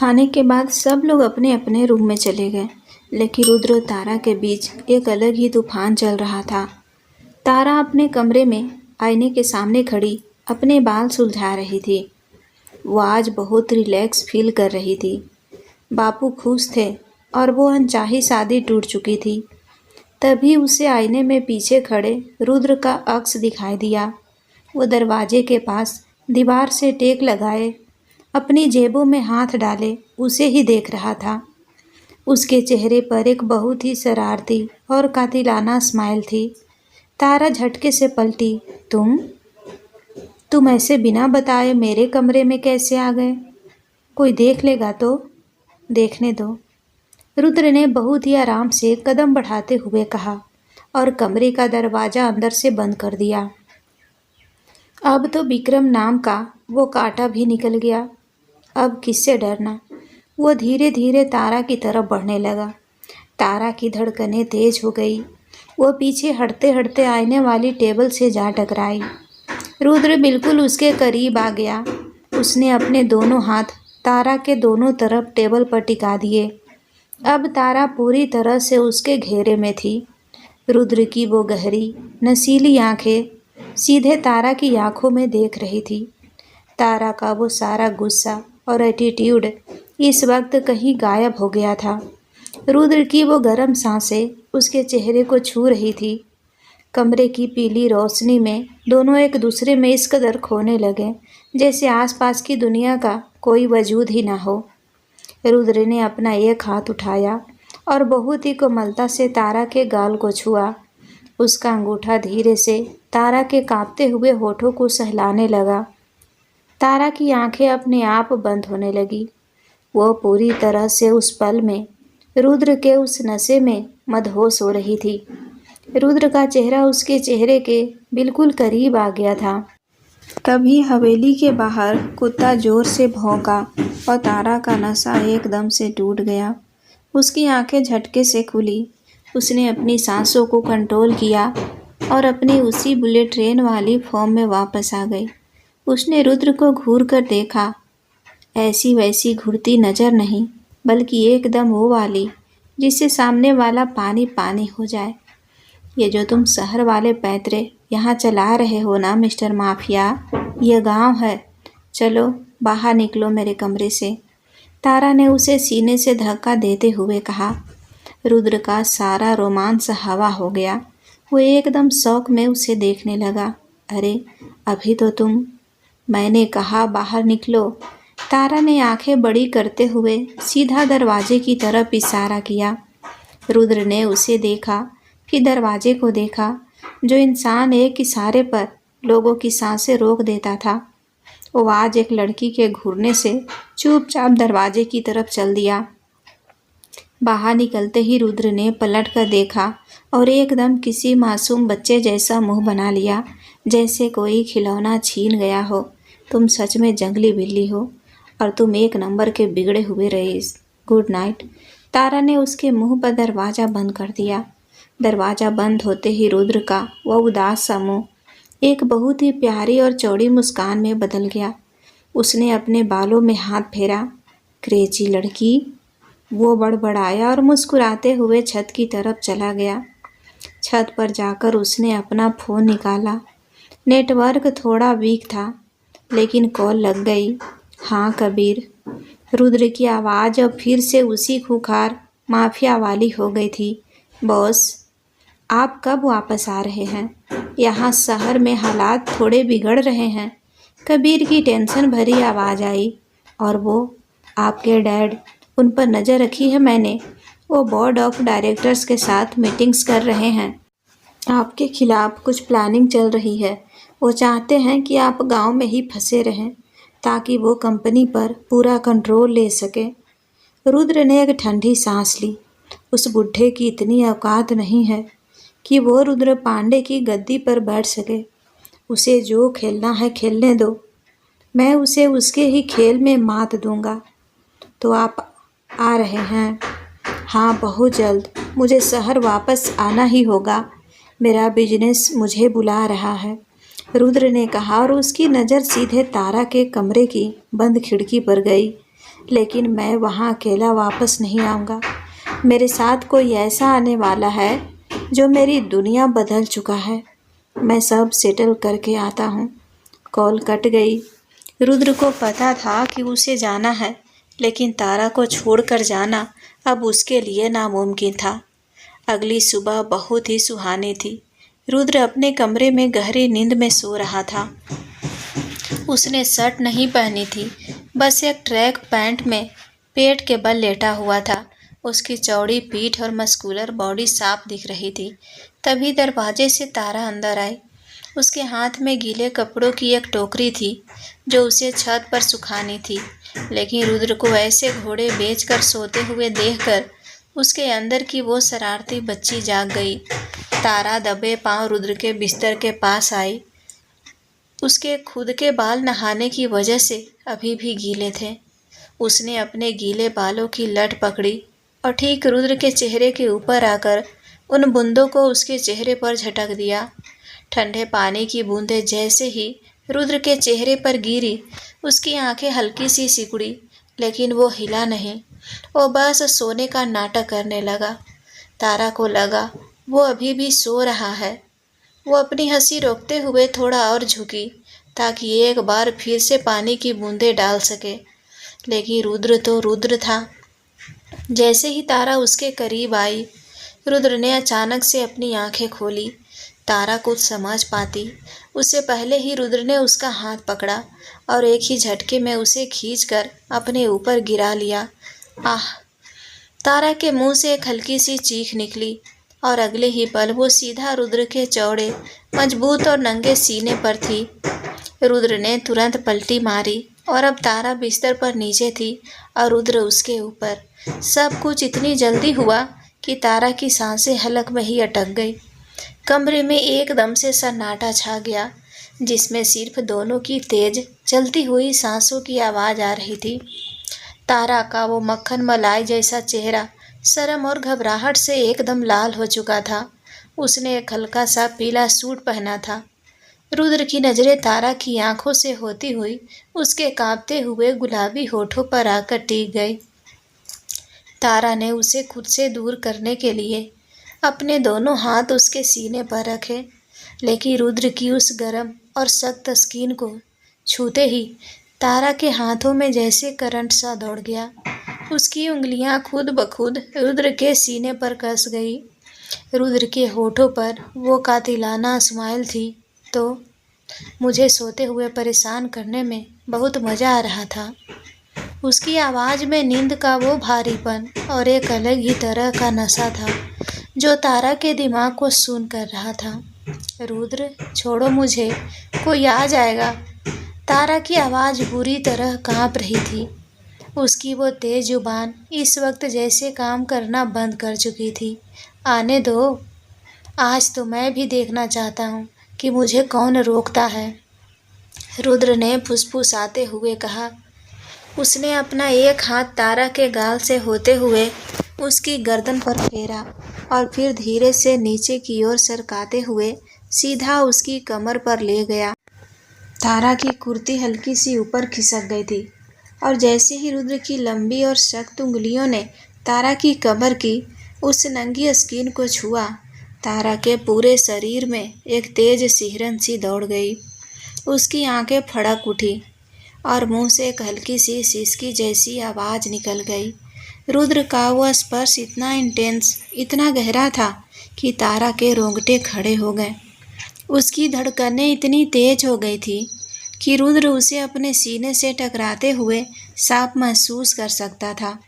खाने के बाद सब लोग अपने अपने रूम में चले गए, लेकिन रुद्र और तारा के बीच एक अलग ही तूफान चल रहा था। तारा अपने कमरे में आईने के सामने खड़ी अपने बाल सुलझा रही थी। वो आज बहुत रिलैक्स फील कर रही थी। बापू खुश थे और वो अनचाही शादी टूट चुकी थी। तभी उसे आईने में पीछे खड़े रुद्र का अक्स दिखाई दिया। वो दरवाजे के पास दीवार से टेक लगाए अपनी जेबों में हाथ डाले उसे ही देख रहा था। उसके चेहरे पर एक बहुत ही शरारती और कातिलाना स्माइल थी। तारा झटके से पलटी। तुम ऐसे बिना बताए मेरे कमरे में कैसे आ गए? कोई देख लेगा तो? देखने दो, रुद्र ने बहुत ही आराम से कदम बढ़ाते हुए कहा और कमरे का दरवाज़ा अंदर से बंद कर दिया। अब तो विक्रम नाम का वो कांटा भी निकल गया। अब किससे डरना? वो धीरे धीरे तारा की तरफ बढ़ने लगा। तारा की धड़कनें तेज हो गई। वो पीछे हटते हटते आईने वाली टेबल से जा टकराई। रुद्र बिल्कुल उसके करीब आ गया। उसने अपने दोनों हाथ तारा के दोनों तरफ टेबल पर टिका दिए। अब तारा पूरी तरह से उसके घेरे में थी। रुद्र की वो गहरी नसीली आंखें सीधे तारा की आंखों में देख रही थी। तारा का वो सारा गुस्सा और एटीट्यूड इस वक्त कहीं गायब हो गया था। रुद्र की वो गर्म सांसें उसके चेहरे को छू रही थी। कमरे की पीली रोशनी में दोनों एक दूसरे में इस कदर खोने लगे जैसे आसपास की दुनिया का कोई वजूद ही ना हो। रुद्र ने अपना एक हाथ उठाया और बहुत ही कोमलता से तारा के गाल को छुआ। उसका अंगूठा धीरे से तारा के कांपते हुए होठों को सहलाने लगा। तारा की आंखें अपने आप बंद होने लगी। वो पूरी तरह से उस पल में रुद्र के उस नशे में मदहोश हो रही थी। रुद्र का चेहरा उसके चेहरे के बिल्कुल करीब आ गया था। तभी हवेली के बाहर कुत्ता जोर से भौंका और तारा का नशा एकदम से टूट गया। उसकी आंखें झटके से खुली। उसने अपनी सांसों को कंट्रोल किया और अपनी उसी बुलेट ट्रेन वाली फॉर्म में वापस आ गई। उसने रुद्र को घूर कर देखा। ऐसी वैसी घुरती नज़र नहीं, बल्कि एकदम वो वाली जिससे सामने वाला पानी पानी हो जाए। ये जो तुम शहर वाले पैंतरे यहाँ चला रहे हो ना मिस्टर माफिया, ये गांव है। चलो बाहर निकलो मेरे कमरे से। तारा ने उसे सीने से धक्का देते हुए कहा। रुद्र का सारा रोमांस हवा हो गया। वो एकदम शौक में उसे देखने लगा। अरे अभी तो मैंने कहा बाहर निकलो। तारा ने आंखें बड़ी करते हुए सीधा दरवाजे की तरफ इशारा किया। रुद्र ने उसे देखा, फिर दरवाजे को देखा। जो इंसान एक इशारे पर लोगों की सांसें रोक देता था, वो आज एक लड़की के घूरने से चुपचाप दरवाजे की तरफ चल दिया। बाहर निकलते ही रुद्र ने पलट कर देखा और एकदम किसी मासूम बच्चे जैसा मुंह बना लिया, जैसे कोई खिलौना छीन गया हो। तुम सच में जंगली बिल्ली हो और तुम एक नंबर के बिगड़े हुए रईस। Good night. तारा ने उसके मुंह पर दरवाज़ा बंद कर दिया। दरवाज़ा बंद होते ही रुद्र का वह उदास सा मुंह एक बहुत ही प्यारी और चौड़ी मुस्कान में बदल गया। उसने अपने बालों में हाथ फेरा। क्रेजी लड़की, वो बड़बड़ाया और मुस्कुराते हुए छत की तरफ चला गया। छत पर जाकर उसने अपना फ़ोन निकाला। नेटवर्क थोड़ा वीक था, लेकिन कॉल लग गई। हाँ कबीर। रुद्र की आवाज़ अब फिर से उसी खूंखार माफिया वाली हो गई थी। बॉस, आप कब वापस आ रहे हैं? यहाँ शहर में हालात थोड़े बिगड़ रहे हैं। कबीर की टेंशन भरी आवाज़ आई। और वो आपके डैड, उन पर नज़र रखी है मैंने। वो बोर्ड ऑफ डायरेक्टर्स के साथ मीटिंग्स कर रहे हैं। आपके खिलाफ कुछ प्लानिंग चल रही है। वो चाहते हैं कि आप गांव में ही फंसे रहें ताकि वो कंपनी पर पूरा कंट्रोल ले सके। रुद्र ने एक ठंडी सांस ली। उस बुढ़े की इतनी औकात नहीं है कि वो रुद्र पांडे की गद्दी पर बैठ सके। उसे जो खेलना है खेलने दो। मैं उसे उसके ही खेल में मात दूंगा। तो आप आ रहे हैं? हाँ, बहुत जल्द। मुझे शहर वापस आना ही होगा। मेरा बिजनेस मुझे बुला रहा है, रुद्र ने कहा और उसकी नज़र सीधे तारा के कमरे की बंद खिड़की पर गई। लेकिन मैं वहाँ अकेला वापस नहीं आऊँगा। मेरे साथ कोई ऐसा आने वाला है जो मेरी दुनिया बदल चुका है। मैं सब सेटल करके आता हूँ। कॉल कट गई। रुद्र को पता था कि उसे जाना है, लेकिन तारा को छोड़कर जाना अब उसके लिए नामुमकिन था। अगली सुबह बहुत ही सुहानी थी। रुद्र अपने कमरे में गहरी नींद में सो रहा था। उसने शर्ट नहीं पहनी थी, बस एक ट्रैक पैंट में पेट के बल लेटा हुआ था। उसकी चौड़ी पीठ और मस्कुलर बॉडी साफ दिख रही थी। तभी दरवाजे से तारा अंदर आई। उसके हाथ में गीले कपड़ों की एक टोकरी थी जो उसे छत पर सुखानी थी, लेकिन रुद्र को ऐसे घोड़े बेचकर सोते हुए देखकर उसके अंदर की वो शरारती बच्ची जाग गई। तारा दबे पांव रुद्र के बिस्तर के पास आई। उसके खुद के बाल नहाने की वजह से अभी भी गीले थे। उसने अपने गीले बालों की लट पकड़ी और ठीक रुद्र के चेहरे के ऊपर आकर उन बूंदों को उसके चेहरे पर झटक दिया। ठंडे पानी की बूंदें जैसे ही रुद्र के चेहरे पर गिरी, उसकी आंखें हल्की सी सिकुड़ी, लेकिन वो हिला नहीं। वो बस सोने का नाटक करने लगा। तारा को लगा वो अभी भी सो रहा है। वो अपनी हंसी रोकते हुए थोड़ा और झुकी ताकि एक बार फिर से पानी की बूंदें डाल सके, लेकिन रुद्र तो रुद्र था। जैसे ही तारा उसके करीब आई, रुद्र ने अचानक से अपनी आंखें खोली। तारा कुछ समझ पाती उससे पहले ही रुद्र ने उसका हाथ पकड़ा और एक ही झटके में उसे खींचकर अपने ऊपर गिरा लिया। आह! तारा के मुंह से एक हल्की सी चीख निकली और अगले ही पल वो सीधा रुद्र के चौड़े, मजबूत और नंगे सीने पर थी। रुद्र ने तुरंत पलटी मारी और अब तारा बिस्तर पर नीचे थी और रुद्र उसके ऊपर। सब कुछ इतनी जल्दी हुआ कि तारा की सांसें हलक में ही अटक गई। कमरे में एकदम से सन्नाटा छा गया, जिसमें सिर्फ दोनों की तेज चलती हुई सांसों की आवाज़ आ रही थी। तारा का वो मक्खन मलाई जैसा चेहरा शर्म और घबराहट से एकदम लाल हो चुका था। उसने एक हल्का सा पीला सूट पहना था। रुद्र की नज़रें तारा की आंखों से होती हुई उसके कांपते हुए गुलाबी होठों पर आकर टिक गई। तारा ने उसे खुद से दूर करने के लिए अपने दोनों हाथ उसके सीने पर रखे, लेकिन रुद्र की उस गर्म और सख्त स्किन को छूते ही तारा के हाथों में जैसे करंट सा दौड़ गया। उसकी उंगलियां खुद ब खुद रुद्र के सीने पर कस गई। रुद्र के होठों पर वो कातिलाना स्माइल थी। तो मुझे सोते हुए परेशान करने में बहुत मज़ा आ रहा था। उसकी आवाज़ में नींद का वो भारीपन और एक अलग ही तरह का नशा था जो तारा के दिमाग को सून कर रहा था। रुद्र, छोड़ो मुझे, कोई आ जाएगा। तारा की आवाज़ बुरी तरह कांप रही थी। उसकी वो तेज जुबान इस वक्त जैसे काम करना बंद कर चुकी थी। आने दो, आज तो मैं भी देखना चाहता हूँ कि मुझे कौन रोकता है, रुद्र ने फुसफुसाते हुए कहा। उसने अपना एक हाथ तारा के गाल से होते हुए उसकी गर्दन पर फेरा और फिर धीरे से नीचे की ओर सरकाते हुए सीधा उसकी कमर पर ले गया। तारा की कुर्ती हल्की सी ऊपर खिसक गई थी और जैसे ही रुद्र की लंबी और सख्त उंगलियों ने तारा की कमर की उस नंगी स्किन को छुआ, तारा के पूरे शरीर में एक तेज सिहरन सी दौड़ गई। उसकी आंखें फड़क उठी और मुंह से एक हल्की सी सिसकी जैसी आवाज़ निकल गई। रुद्र का वो स्पर्श इतना इंटेंस, इतना गहरा था कि तारा के रोंगटे खड़े हो गए। उसकी धड़कनें इतनी तेज हो गई थी कि रुद्र उसे अपने सीने से टकराते हुए साफ महसूस कर सकता था।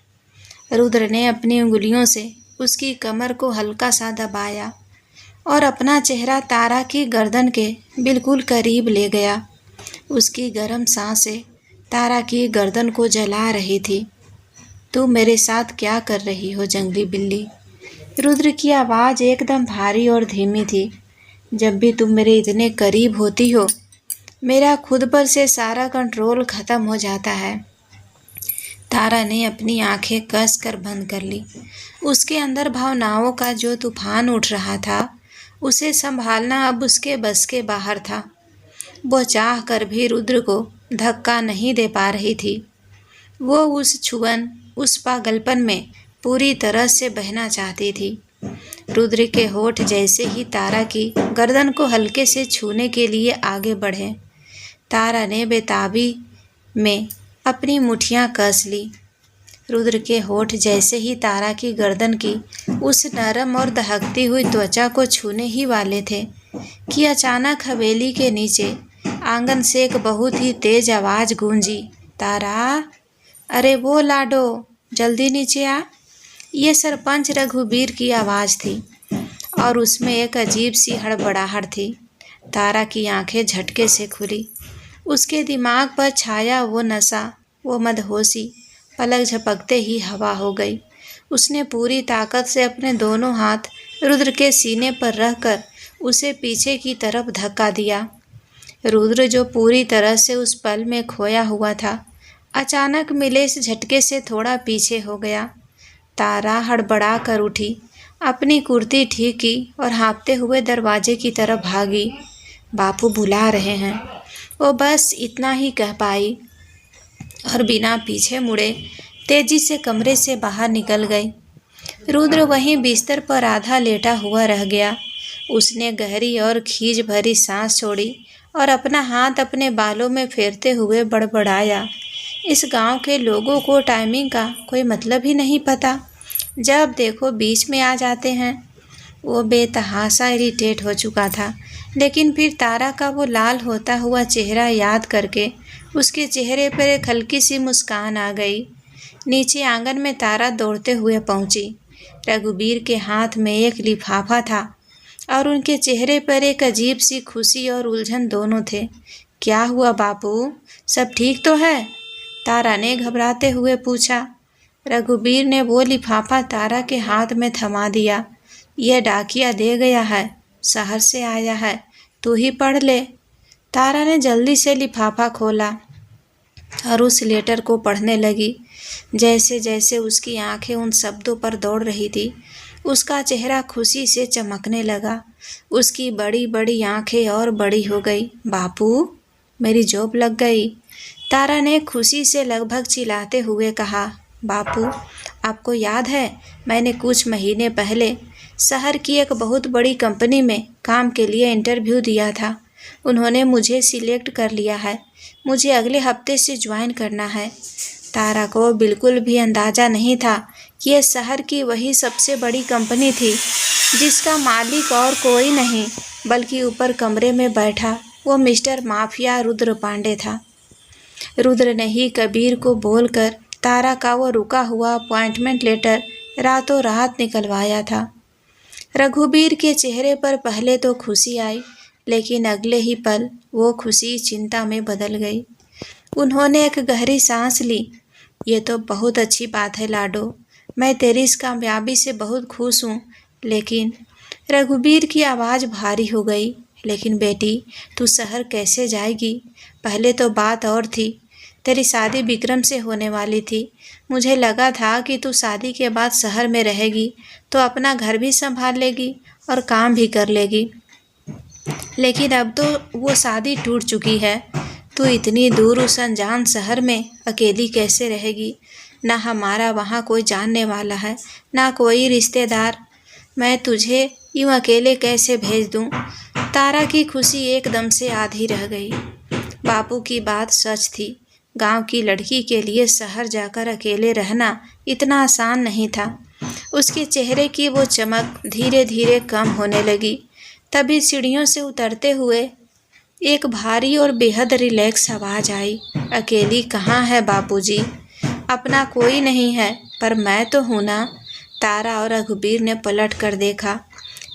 रुद्र ने अपनी उंगलियों से उसकी कमर को हल्का सा दबाया और अपना चेहरा तारा की गर्दन के बिल्कुल करीब ले गया। उसकी गर्म सांसें तारा की गर्दन को जला रही थी। तुम मेरे साथ क्या कर रही हो जंगली बिल्ली? रुद्र की आवाज़ एकदम भारी और धीमी थी। जब भी तुम मेरे इतने करीब होती हो, मेरा खुद पर से सारा कंट्रोल ख़त्म हो जाता है। तारा ने अपनी आंखें कस कर बंद कर ली। उसके अंदर भावनाओं का जो तूफान उठ रहा था, उसे संभालना अब उसके बस के बाहर था। वो चाह कर भी रुद्र को धक्का नहीं दे पा रही थी। वो उस छुअन, उस पागलपन में पूरी तरह से बहना चाहती थी। रुद्र के होठ जैसे ही तारा की गर्दन को हल्के से छूने के लिए आगे बढ़े, तारा ने बेताबी में अपनी मुट्ठियां कस ली। रुद्र के होठ जैसे ही तारा की गर्दन की उस नरम और दहकती हुई त्वचा को छूने ही वाले थे कि अचानक हवेली के नीचे आंगन से एक बहुत ही तेज आवाज गूंजी, तारा, अरे वो लाडो, जल्दी नीचे आ। ये सरपंच रघुबीर की आवाज़ थी और उसमें एक अजीब सी हड़बड़ाहट थी। तारा की आंखें झटके से खुली। उसके दिमाग पर छाया वो नशा, वो मदहोशी पलक झपकते ही हवा हो गई। उसने पूरी ताकत से अपने दोनों हाथ रुद्र के सीने पर रखकर उसे पीछे की तरफ धक्का दिया। रुद्र, जो पूरी तरह से उस पल में खोया हुआ था, अचानक मिले इस झटके से थोड़ा पीछे हो गया। तारा हड़बड़ा कर उठी, अपनी कुर्ती ठीक की और हाँफते हुए दरवाजे की तरफ भागी। बापू बुला रहे हैं, वो बस इतना ही कह पाई और बिना पीछे मुड़े तेजी से कमरे से बाहर निकल गई। रुद्र वहीं बिस्तर पर आधा लेटा हुआ रह गया। उसने गहरी और खींच भरी सांस छोड़ी और अपना हाथ अपने बालों में फेरते हुए बड़बड़ाया, इस गांव के लोगों को टाइमिंग का कोई मतलब ही नहीं पता, जब देखो बीच में आ जाते हैं। वो बेतहासा इरिटेट हो चुका था, लेकिन फिर तारा का वो लाल होता हुआ चेहरा याद करके उसके चेहरे पर एक हल्की सी मुस्कान आ गई। नीचे आंगन में तारा दौड़ते हुए पहुंची। रघुबीर के हाथ में एक लिफाफा था और उनके चेहरे पर एक अजीब सी खुशी और उलझन दोनों थे। क्या हुआ बापू, सब ठीक तो है? तारा ने घबराते हुए पूछा। रघुबीर ने वो लिफाफा तारा के हाथ में थमा दिया। यह डाकिया दे गया है, शहर से आया है, तू ही पढ़ ले। तारा ने जल्दी से लिफाफा खोला और उस लेटर को पढ़ने लगी। जैसे जैसे उसकी आंखें उन शब्दों पर दौड़ रही थी, उसका चेहरा खुशी से चमकने लगा। उसकी बड़ी बड़ी आंखें और बड़ी हो गई। बापू, मेरी जॉब लग गई, तारा ने खुशी से लगभग चिल्लाते हुए कहा। बापू, आपको याद है, मैंने कुछ महीने पहले शहर की एक बहुत बड़ी कंपनी में काम के लिए इंटरव्यू दिया था। उन्होंने मुझे सिलेक्ट कर लिया है। मुझे अगले हफ्ते से ज्वाइन करना है। तारा को बिल्कुल भी अंदाज़ा नहीं था कि यह शहर की वही सबसे बड़ी कंपनी थी जिसका मालिक और कोई नहीं बल्कि ऊपर कमरे में बैठा वो मिस्टर माफिया रुद्र पांडे था। रुद्र ने ही कबीर को बोलकर तारा का वो रुका हुआ अपॉइंटमेंट लेटर रातों रात निकलवाया था। रघुबीर के चेहरे पर पहले तो खुशी आई, लेकिन अगले ही पल वो खुशी चिंता में बदल गई। उन्होंने एक गहरी सांस ली। ये तो बहुत अच्छी बात है लाडो, मैं तेरी इस कामयाबी से बहुत खुश हूँ, लेकिन रघुबीर की आवाज़ भारी हो गई। लेकिन बेटी, तू शहर कैसे जाएगी? पहले तो बात और थी, तेरी शादी विक्रम से होने वाली थी। मुझे लगा था कि तू शादी के बाद शहर में रहेगी तो अपना घर भी संभाल लेगी और काम भी कर लेगी, लेकिन अब तो वो शादी टूट चुकी है। तू इतनी दूर उस अनजान शहर में अकेली कैसे रहेगी? ना हमारा वहाँ कोई जानने वाला है, ना कोई रिश्तेदार। मैं तुझे यूँ अकेले कैसे भेज दूँ? तारा की खुशी एकदम से आधी रह गई। बापू की बात सच थी। गांव की लड़की के लिए शहर जाकर अकेले रहना इतना आसान नहीं था। उसके चेहरे की वो चमक धीरे धीरे कम होने लगी। तभी सीढ़ियों से उतरते हुए एक भारी और बेहद रिलैक्स आवाज़ आई। अकेली कहाँ है बापूजी? अपना कोई नहीं है, पर मैं तो हूँ ना। तारा और रघुबीर ने पलट कर देखा।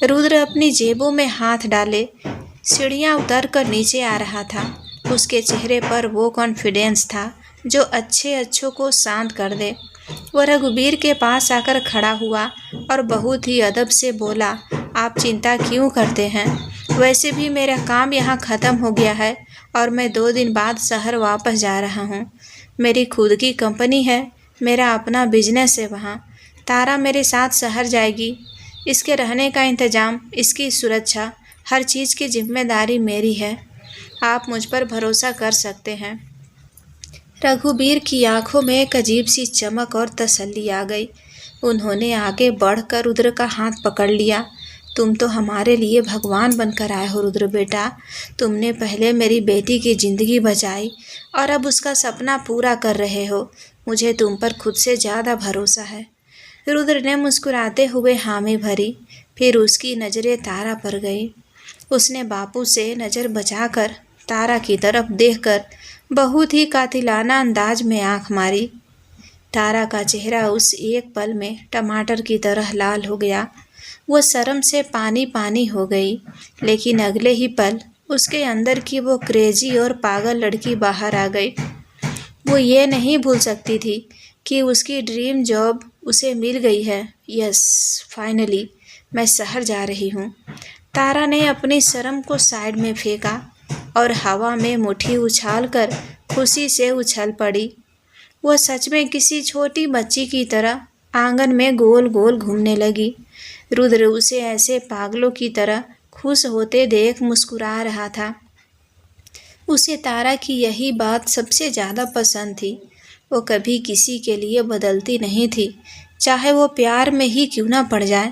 रुद्र अपनी जेबों में हाथ डाले सीढ़ियाँ उतर कर नीचे आ रहा था। उसके चेहरे पर वो कॉन्फिडेंस था जो अच्छों को शांत कर दे। वह रघुबीर के पास आकर खड़ा हुआ और बहुत ही अदब से बोला, आप चिंता क्यों करते हैं? वैसे भी मेरा काम यहाँ ख़त्म हो गया है और मैं 2 दिन बाद शहर वापस जा रहा हूँ। मेरी खुद की कंपनी है, मेरा अपना बिजनेस है वहाँ। तारा मेरे साथ शहर जाएगी। इसके रहने का इंतज़ाम, इसकी सुरक्षा, हर चीज़ की जिम्मेदारी मेरी है। आप मुझ पर भरोसा कर सकते हैं। रघुबीर की आंखों में एक अजीब सी चमक और तसल्ली आ गई। उन्होंने आगे बढ़कर रुद्र का हाथ पकड़ लिया। तुम तो हमारे लिए भगवान बनकर आए हो रुद्र बेटा। तुमने पहले मेरी बेटी की जिंदगी बचाई और अब उसका सपना पूरा कर रहे हो। मुझे तुम पर खुद से ज़्यादा भरोसा है। रुद्र ने मुस्कुराते हुए हामी भरी। फिर उसकी नज़रें तारा पर गई। उसने बापू से नज़र बचाकर तारा की तरफ देखकर बहुत ही कातिलाना अंदाज में आंख मारी। तारा का चेहरा उस एक पल में टमाटर की तरह लाल हो गया। वो शर्म से पानी पानी हो गई, लेकिन अगले ही पल उसके अंदर की वो क्रेजी और पागल लड़की बाहर आ गई। वो ये नहीं भूल सकती थी कि उसकी ड्रीम जॉब उसे मिल गई है। यस, फाइनली मैं शहर जा रही हूँ। तारा ने अपनी शर्म को साइड में फेंका और हवा में मुट्ठी उछालकर खुशी से उछल पड़ी। वो सच में किसी छोटी बच्ची की तरह आंगन में गोल गोल घूमने लगी। रुद्र उसे ऐसे पागलों की तरह खुश होते देख मुस्कुरा रहा था। उसे तारा की यही बात सबसे ज़्यादा पसंद थी। वो कभी किसी के लिए बदलती नहीं थी, चाहे वो प्यार में ही क्यों ना पड़ जाए।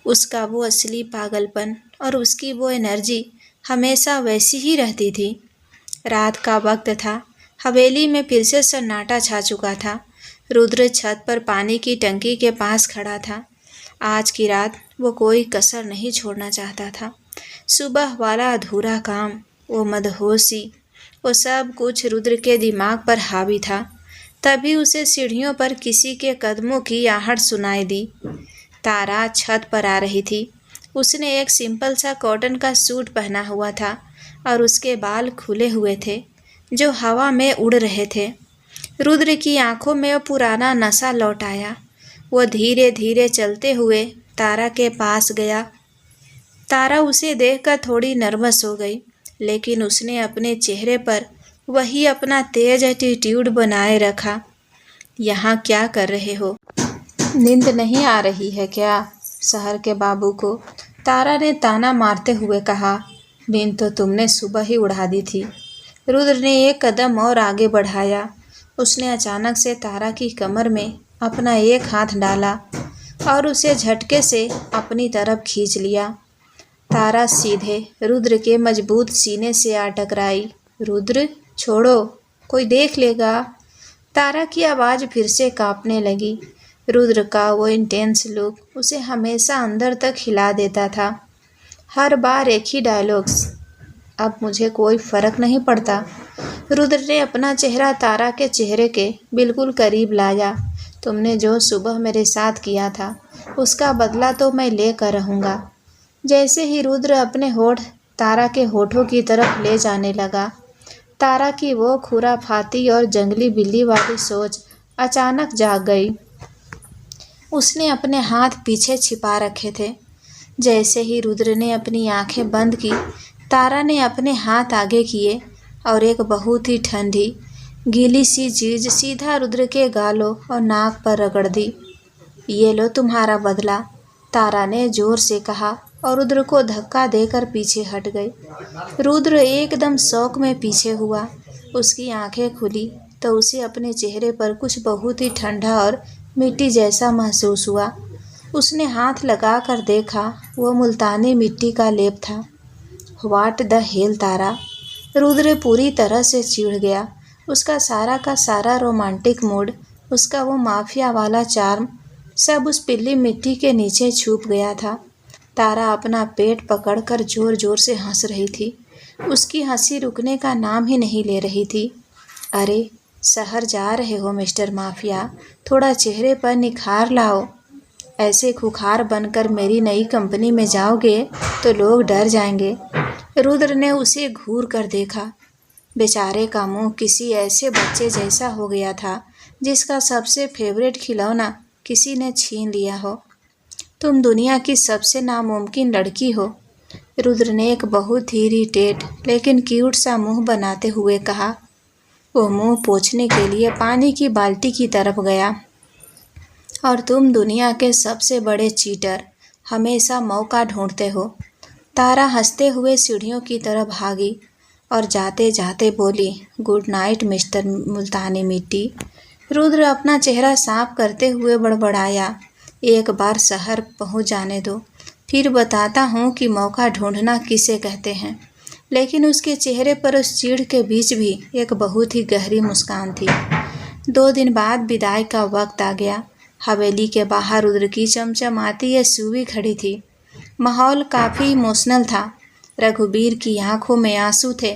उसका वो असली पागलपन और उसकी वो एनर्जी हमेशा वैसी ही रहती थी। रात का वक्त था। हवेली में फिर से सन्नाटा छा चुका था। रुद्र छत पर पानी की टंकी के पास खड़ा था। आज की रात वो कोई कसर नहीं छोड़ना चाहता था। सुबह वाला अधूरा काम, वो मदहोशी, वो सब कुछ रुद्र के दिमाग पर हावी था। तभी उसे सीढ़ियों पर किसी के कदमों की आहट सुनाई दी। तारा छत पर आ रही थी। उसने एक सिंपल सा कॉटन का सूट पहना हुआ था और उसके बाल खुले हुए थे जो हवा में उड़ रहे थे। रुद्र की आंखों में वो पुराना नशा लौट आया। वो धीरे धीरे चलते हुए तारा के पास गया। तारा उसे देखकर थोड़ी नर्वस हो गई, लेकिन उसने अपने चेहरे पर वही अपना तेज एटीट्यूड बनाए रखा। यहाँ क्या कर रहे हो? नींद नहीं आ रही है क्या? शहर के बाबू को तारा ने ताना मारते हुए कहा। नींद तो तुमने सुबह ही उड़ा दी थी। रुद्र ने एक कदम और आगे बढ़ाया। उसने अचानक से तारा की कमर में अपना एक हाथ डाला और उसे झटके से अपनी तरफ खींच लिया। तारा सीधे रुद्र के मजबूत सीने से आ टकराई। रुद्र, छोड़ो, कोई देख लेगा। तारा की आवाज़ फिर से कांपने लगी। रुद्र का वो इंटेंस लुक उसे हमेशा अंदर तक हिला देता था। हर बार एक ही डायलॉग्स, अब मुझे कोई फ़र्क नहीं पड़ता। रुद्र ने अपना चेहरा तारा के चेहरे के बिल्कुल करीब लाया। तुमने जो सुबह मेरे साथ किया था उसका बदला तो मैं लेकर रहूँगा। जैसे ही रुद्र अपने होठ तारा के होठों की तरफ ले जाने लगा, तारा की वो खुराफाती और जंगली बिल्ली वाली सोच अचानक जाग गई। उसने अपने हाथ पीछे छिपा रखे थे। जैसे ही रुद्र ने अपनी आंखें बंद की, तारा ने अपने हाथ आगे किए और एक बहुत ही ठंडी गीली सी चीज़ सीधा रुद्र के गालों और नाक पर रगड़ दी। ये लो तुम्हारा बदला, तारा ने जोर से कहा और रुद्र को धक्का देकर पीछे हट गई। रुद्र एकदम शौक में पीछे हुआ। उसकी आंखें खुली तो उसे अपने चेहरे पर कुछ बहुत ही ठंडा और मिट्टी जैसा महसूस हुआ। उसने हाथ लगाकर देखा, वो मुल्तानी मिट्टी का लेप था। व्हाट द हेल तारा! रुद्र पूरी तरह से चिढ़ गया। उसका सारा का सारा रोमांटिक मूड, उसका वो माफिया वाला चार्म, सब उस पीली मिट्टी के नीचे छुप गया था। तारा अपना पेट पकड़कर जोर जोर से हंस रही थी। उसकी हंसी रुकने का नाम ही नहीं ले रही थी। अरे, शहर जा रहे हो मिस्टर माफिया, थोड़ा चेहरे पर निखार लाओ। ऐसे खुखार बनकर मेरी नई कंपनी में जाओगे तो लोग डर जाएंगे। रुद्र ने उसे घूर कर देखा। बेचारे का मुंह किसी ऐसे बच्चे जैसा हो गया था जिसका सबसे फेवरेट खिलौना किसी ने छीन लिया हो। तुम दुनिया की सबसे नामुमकिन लड़की हो, रुद्र ने एक बहुत ही इरिटेट लेकिन क्यूट सा मुंह बनाते हुए कहा। वो मुंह पोंछने के लिए पानी की बाल्टी की तरफ गया। और तुम दुनिया के सबसे बड़े चीटर, हमेशा मौका ढूंढते हो। तारा हंसते हुए सीढ़ियों की तरफ भागी। और जाते जाते बोली, गुड नाइट मिस्टर मुल्तानी मिट्टी। रुद्र अपना चेहरा साफ करते हुए बड़बड़ाया, एक बार शहर पहुंच जाने दो, फिर बताता हूँ कि मौका ढूंढना किसे कहते हैं। लेकिन उसके चेहरे पर उस चीड़ के बीच भी एक बहुत ही गहरी मुस्कान थी। 2 दिन बाद विदाई का वक्त आ गया। हवेली के बाहर रुद्र की चमचमाती एसयूवी खड़ी थी। माहौल काफ़ी इमोशनल था। रघुबीर की आंखों में आंसू थे।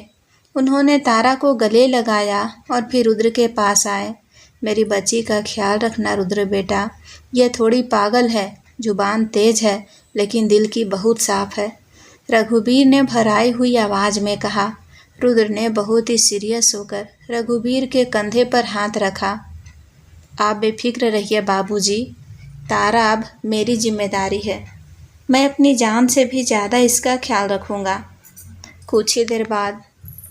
उन्होंने तारा को गले लगाया और फिर रुद्र के पास आए। मेरी बच्ची का ख्याल रखना रुद्र बेटा, यह थोड़ी पागल है, जुबान तेज है, लेकिन दिल की बहुत साफ है, रघुबीर ने भराई हुई आवाज़ में कहा। रुद्र ने बहुत ही सीरियस होकर रघुबीर के कंधे पर हाथ रखा। आप बेफिक्र रहिए बाबूजी, तारा अब मेरी जिम्मेदारी है। मैं अपनी जान से भी ज़्यादा इसका ख्याल रखूँगा। कुछ ही देर बाद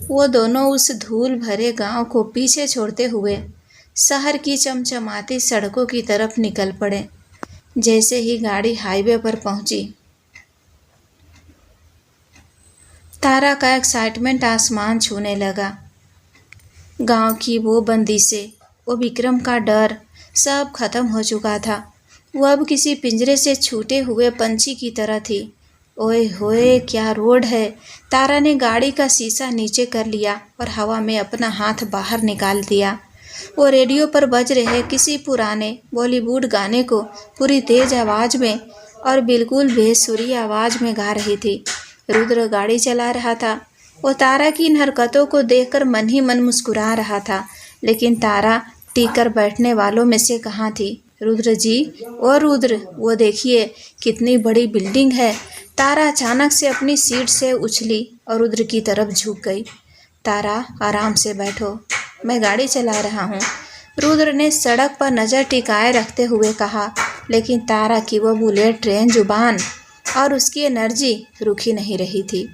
वो दोनों उस धूल भरे गांव को पीछे छोड़ते हुए शहर की चमचमाती सड़कों की तरफ निकल पड़े। जैसे ही गाड़ी हाईवे पर पहुंची, तारा का एक्साइटमेंट आसमान छूने लगा। गांव की वो बंदिशें, वो विक्रम का डर, सब खत्म हो चुका था। वो अब किसी पिंजरे से छूटे हुए पंछी की तरह थी। ओए होए, क्या रोड है! तारा ने गाड़ी का शीशा नीचे कर लिया और हवा में अपना हाथ बाहर निकाल दिया। वो रेडियो पर बज रहे किसी पुराने बॉलीवुड गाने को पूरी तेज आवाज़ में और बिल्कुल बेसुरी आवाज़ में गा रही थी। रुद्र गाड़ी चला रहा था। वो तारा की इन हरकतों को देखकर मन ही मन मुस्कुरा रहा था। लेकिन तारा टिक कर बैठने वालों में से कहाँ थी। रुद्र जी, ओ रुद्र, वो देखिए कितनी बड़ी बिल्डिंग है। तारा अचानक से अपनी सीट से उछली और रुद्र की तरफ झुक गई। तारा, आराम से बैठो, मैं गाड़ी चला रहा हूँ, रुद्र ने सड़क पर नज़र टिकाए रखते हुए कहा। लेकिन तारा की वो बुलेट ट्रेन जुबान और उसकी एनर्जी रुकी नहीं रही थी।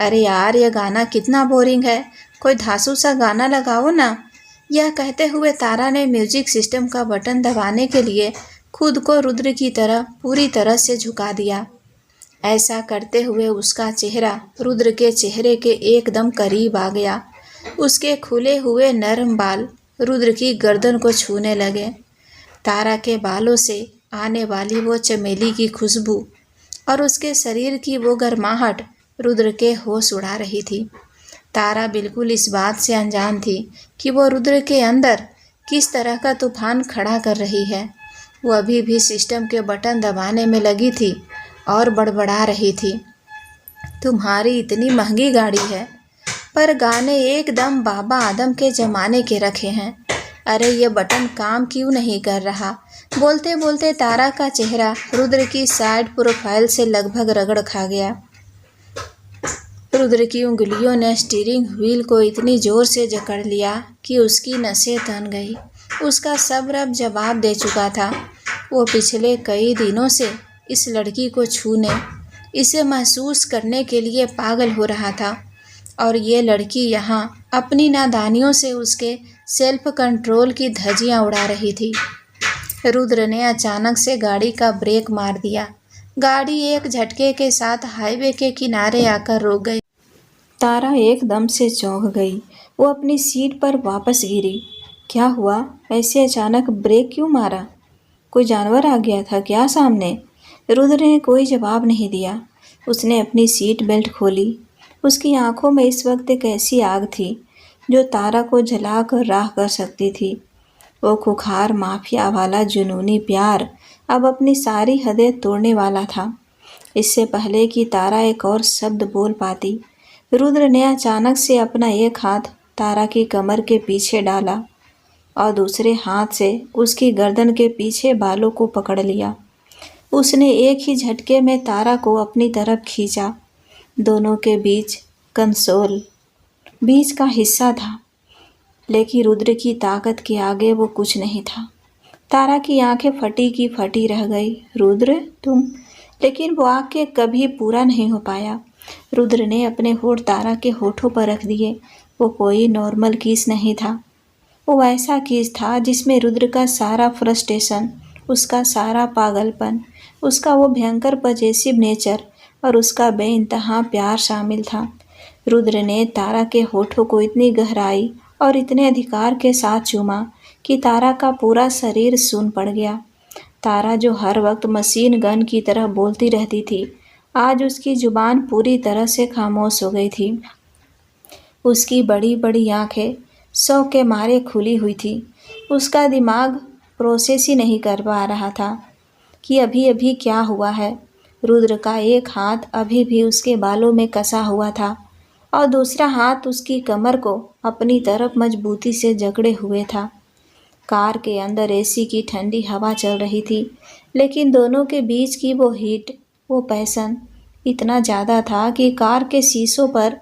अरे यार, यह गाना कितना बोरिंग है, कोई धांसू सा गाना लगाओ ना। यह कहते हुए तारा ने म्यूजिक सिस्टम का बटन दबाने के लिए खुद को रुद्र की तरह पूरी तरह से झुका दिया। ऐसा करते हुए उसका चेहरा रुद्र के चेहरे के एकदम करीब आ गया। उसके खुले हुए नरम बाल रुद्र की गर्दन को छूने लगे। तारा के बालों से आने वाली वो चमेली की खुशबू और उसके शरीर की वो गर्माहट रुद्र के होश उड़ा रही थी। तारा बिल्कुल इस बात से अनजान थी कि वो रुद्र के अंदर किस तरह का तूफान खड़ा कर रही है। वो अभी भी सिस्टम के बटन दबाने में लगी थी और बड़बड़ा रही थी, तुम्हारी इतनी महंगी गाड़ी है, पर गाने एकदम बाबा आदम के ज़माने के रखे हैं। अरे ये बटन काम क्यों नहीं कर रहा? बोलते बोलते तारा का चेहरा रुद्र की साइड प्रोफाइल से लगभग रगड़ खा गया। रुद्र की उंगलियों ने स्टीयरिंग व्हील को इतनी ज़ोर से जकड़ लिया कि उसकी नसें तन गई। उसका सब्र अब जवाब दे चुका था। वो पिछले कई दिनों से इस लड़की को छूने, इसे महसूस करने के लिए पागल हो रहा था, और ये लड़की यहाँ अपनी नादानियों से उसके सेल्फ कंट्रोल की धज्जियाँ उड़ा रही थी। रुद्र ने अचानक से गाड़ी का ब्रेक मार दिया। गाड़ी एक झटके के साथ हाईवे के किनारे आकर रुक गई। तारा एकदम से चौंक गई। वो अपनी सीट पर वापस गिरी। क्या हुआ? ऐसे अचानक ब्रेक क्यों मारा? कोई जानवर आ गया था क्या सामने? रुद्र ने कोई जवाब नहीं दिया। उसने अपनी सीट बेल्ट खोली। उसकी आंखों में इस वक्त एक ऐसी आग थी जो तारा को जला कर राख कर सकती थी। वो खुखार माफिया वाला जुनूनी प्यार अब अपनी सारी हदें तोड़ने वाला था। इससे पहले कि तारा एक और शब्द बोल पाती, रुद्र ने अचानक से अपना एक हाथ तारा की कमर के पीछे डाला और दूसरे हाथ से उसकी गर्दन के पीछे बालों को पकड़ लिया। उसने एक ही झटके में तारा को अपनी तरफ खींचा। दोनों के बीच कंसोल बीच का हिस्सा था, लेकिन रुद्र की ताकत के आगे वो कुछ नहीं था। तारा की आंखें फटी की फटी रह गई। रुद्र, तुम? लेकिन वो आंखें कभी पूरा नहीं हो पाया। रुद्र ने अपने होठ तारा के होठों पर रख दिए। वो कोई नॉर्मल किस नहीं था। वो ऐसा किस था जिसमें रुद्र का सारा फ्रस्ट्रेशन, उसका सारा पागलपन, उसका वो भयंकर पजेसिव नेचर और उसका बेइंतहा प्यार शामिल था। रुद्र ने तारा के होठों को इतनी गहराई और इतने अधिकार के साथ चूमा कि तारा का पूरा शरीर सून पड़ गया। तारा जो हर वक्त मशीन गन की तरह बोलती रहती थी, आज उसकी जुबान पूरी तरह से खामोश हो गई थी। उसकी बड़ी बड़ी आंखें शौक के मारे खुली हुई थी। उसका दिमाग प्रोसेस ही नहीं कर पा रहा था कि अभी अभी क्या हुआ है। रुद्र का एक हाथ अभी भी उसके बालों में कसा हुआ था और दूसरा हाथ उसकी कमर को अपनी तरफ मजबूती से जकड़े हुए था। कार के अंदर एसी की ठंडी हवा चल रही थी, लेकिन दोनों के बीच की वो हीट, वो पैशन इतना ज़्यादा था कि कार के शीशों पर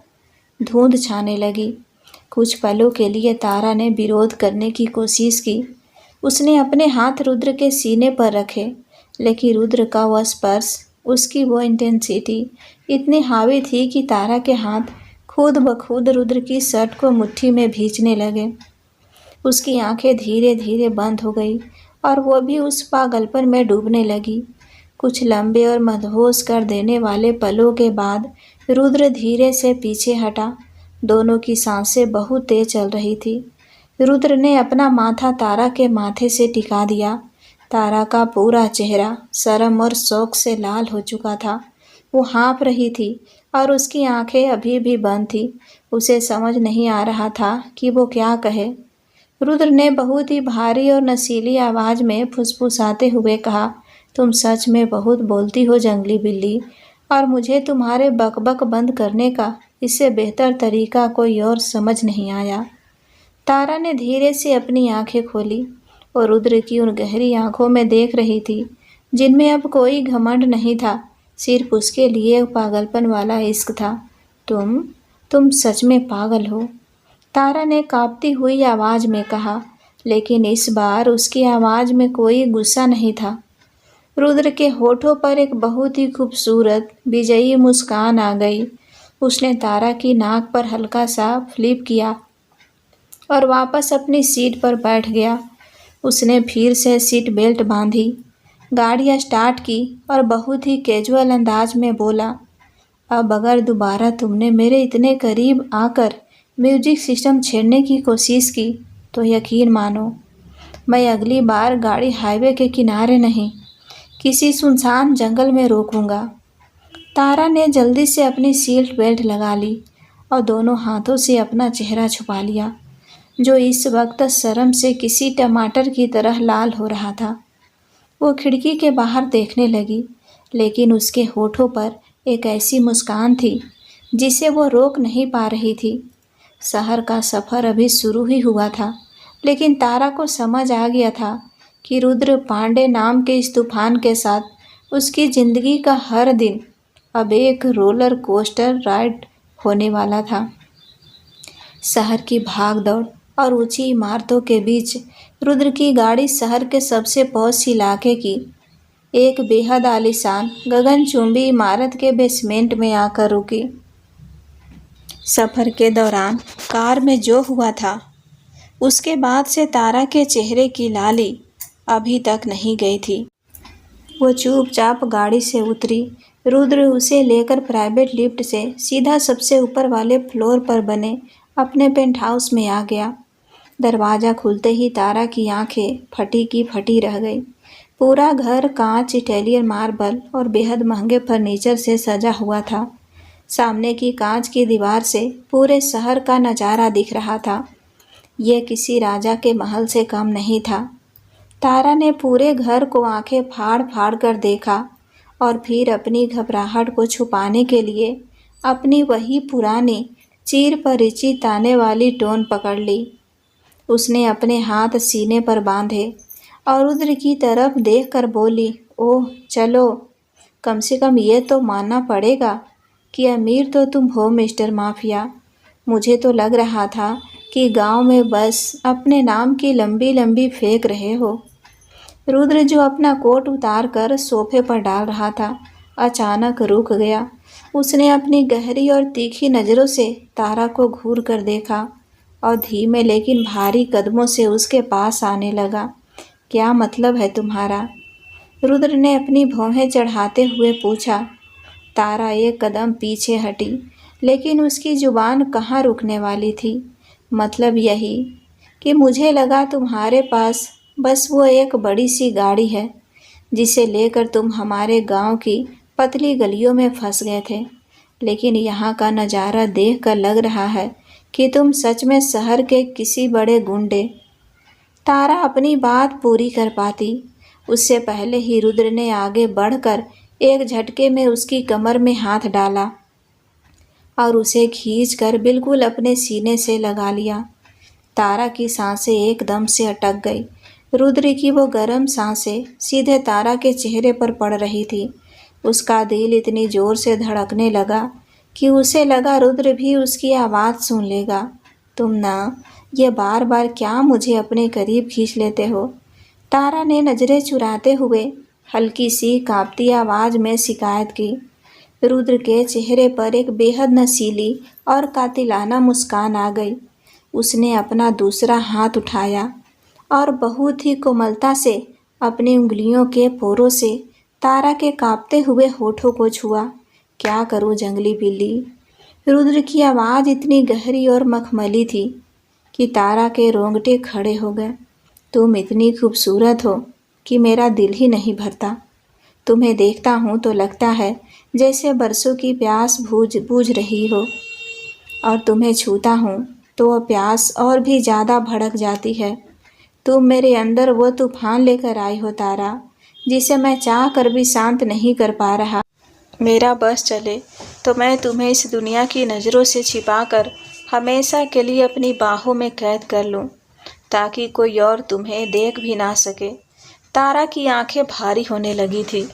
धुंध छाने लगी। कुछ पलों के लिए तारा ने विरोध करने की कोशिश की। उसने अपने हाथ रुद्र के सीने पर रखे, लेकिन रुद्र का वह स्पर्श, उसकी वो इंटेंसिटी इतनी हावी थी कि तारा के हाथ खुद ब खुद रुद्र की शर्ट को मुट्ठी में भींचने लगे। उसकी आंखें धीरे धीरे बंद हो गई और वो भी उस पागलपन में डूबने लगी। कुछ लंबे और मदहोश कर देने वाले पलों के बाद रुद्र धीरे से पीछे हटा। दोनों की सांसें बहुत तेज चल रही थी। रुद्र ने अपना माथा तारा के माथे से टिका दिया। तारा का पूरा चेहरा शर्म और शौक से लाल हो चुका था। वो हाँफ रही थी और उसकी आंखें अभी भी बंद थी। उसे समझ नहीं आ रहा था कि वो क्या कहे। रुद्र ने बहुत ही भारी और नशीली आवाज में फुसफुसाते हुए कहा, तुम सच में बहुत बोलती हो जंगली बिल्ली, और मुझे तुम्हारे बकबक बंद करने का इससे बेहतर तरीका कोई और समझ नहीं आया। तारा ने धीरे से अपनी आंखें खोली और रुद्र की उन गहरी आंखों में देख रही थी, जिनमें अब कोई घमंड नहीं था, सिर्फ उसके लिए पागलपन वाला इश्क था। तुम सच में पागल हो, तारा ने कांपती हुई आवाज में कहा, लेकिन इस बार उसकी आवाज में कोई गुस्सा नहीं था। रुद्र के होठों पर एक बहुत ही खूबसूरत विजयी मुस्कान आ गई। उसने तारा की नाक पर हल्का सा फ्लिप किया और वापस अपनी सीट पर बैठ गया। उसने फिर से सीट बेल्ट बांधी, गाड़ी स्टार्ट की और बहुत ही कैजुअल अंदाज में बोला, अब अगर दोबारा तुमने मेरे इतने करीब आकर म्यूजिक सिस्टम छेड़ने की कोशिश की तो यकीन मानो, मैं अगली बार गाड़ी हाईवे के किनारे नहीं, किसी सुनसान जंगल में रोकूंगा। तारा ने जल्दी से अपनी सीट बेल्ट लगा ली और दोनों हाथों से अपना चेहरा छुपा लिया, जो इस वक्त शर्म से किसी टमाटर की तरह लाल हो रहा था। वो खिड़की के बाहर देखने लगी, लेकिन उसके होठों पर एक ऐसी मुस्कान थी जिसे वो रोक नहीं पा रही थी। शहर का सफ़र अभी शुरू ही हुआ था, लेकिन तारा को समझ आ गया था कि रुद्र पांडे नाम के इस तूफान के साथ उसकी ज़िंदगी का हर दिन अब एक रोलर कोस्टर राइड होने वाला था। शहर की भागदौड़ और ऊंची इमारतों के बीच रुद्र की गाड़ी शहर के सबसे पॉश इलाके की एक बेहद आलीशान गगनचुंबी इमारत के बेसमेंट में आकर रुकी। सफ़र के दौरान कार में जो हुआ था, उसके बाद से तारा के चेहरे की लाली अभी तक नहीं गई थी। वो चुपचाप गाड़ी से उतरी। रुद्र उसे लेकर प्राइवेट लिफ्ट से सीधा सबसे ऊपर वाले फ्लोर पर बने अपने पेंट हाउस में आ गया। दरवाज़ा खुलते ही तारा की आंखें फटी की फटी रह गई। पूरा घर कांच, इटालियन मार्बल और बेहद महंगे फर्नीचर से सजा हुआ था। सामने की कांच की दीवार से पूरे शहर का नज़ारा दिख रहा था। यह किसी राजा के महल से कम नहीं था। तारा ने पूरे घर को आंखें फाड़ फाड़ कर देखा और फिर अपनी घबराहट को छुपाने के लिए अपनी वही पुरानी चीर परिचित ताने वाली टोन पकड़ ली। उसने अपने हाथ सीने पर बांधे और रुद्र की तरफ देखकर बोली, ओह चलो, कम से कम ये तो मानना पड़ेगा कि अमीर तो तुम हो मिस्टर माफिया। मुझे तो लग रहा था कि गांव में बस अपने नाम की लंबी लंबी फेंक रहे हो। रुद्र जो अपना कोट उतार कर सोफे पर डाल रहा था, अचानक रुक गया। उसने अपनी गहरी और तीखी नज़रों से तारा को घूर कर देखा और धीमे लेकिन भारी कदमों से उसके पास आने लगा। क्या मतलब है तुम्हारा? रुद्र ने अपनी भौहें चढ़ाते हुए पूछा। तारा एक कदम पीछे हटी, लेकिन उसकी जुबान कहाँ रुकने वाली थी। मतलब यही कि मुझे लगा तुम्हारे पास बस वो एक बड़ी सी गाड़ी है जिसे लेकर तुम हमारे गांव की पतली गलियों में फंस गए थे। लेकिन यहाँ का नज़ारा देखकर लग रहा है कि तुम सच में शहर के किसी बड़े गुंडे। तारा अपनी बात पूरी कर पाती उससे पहले ही रुद्र ने आगे बढ़कर एक झटके में उसकी कमर में हाथ डाला और उसे खींचकर बिल्कुल अपने सीने से लगा लिया। तारा की सांसें एकदम से अटक गई। रुद्र की वो गर्म सांसें सीधे तारा के चेहरे पर पड़ रही थी। उसका दिल इतनी जोर से धड़कने लगा कि उसे लगा रुद्र भी उसकी आवाज़ सुन लेगा। तुम ना ये बार बार क्या मुझे अपने करीब खींच लेते हो? तारा ने नज़रें चुराते हुए हल्की सी कांपती आवाज़ में शिकायत की। रुद्र के चेहरे पर एक बेहद नशीली और कातिलाना मुस्कान आ गई। उसने अपना दूसरा हाथ उठाया और बहुत ही कोमलता से अपनी उंगलियों के पोरों से तारा के कांपते हुए होठों को छुआ। क्या करूं जंगली बिल्ली? रुद्र की आवाज़ इतनी गहरी और मखमली थी कि तारा के रोंगटे खड़े हो गए। तुम इतनी खूबसूरत हो कि मेरा दिल ही नहीं भरता। तुम्हें देखता हूँ तो लगता है जैसे बरसों की प्यास बूझ रही हो, और तुम्हें छूता हूँ तो वह प्यास और भी ज़्यादा भड़क जाती है। तुम मेरे अंदर वो तूफान लेकर आई हो तारा, जिसे मैं चाह कर भी शांत नहीं कर पा रहा। मेरा बस चले तो मैं तुम्हें इस दुनिया की नज़रों से छिपाकर हमेशा के लिए अपनी बाहों में कैद कर लूँ, ताकि कोई और तुम्हें देख भी ना सके। तारा की आंखें भारी होने लगी थी।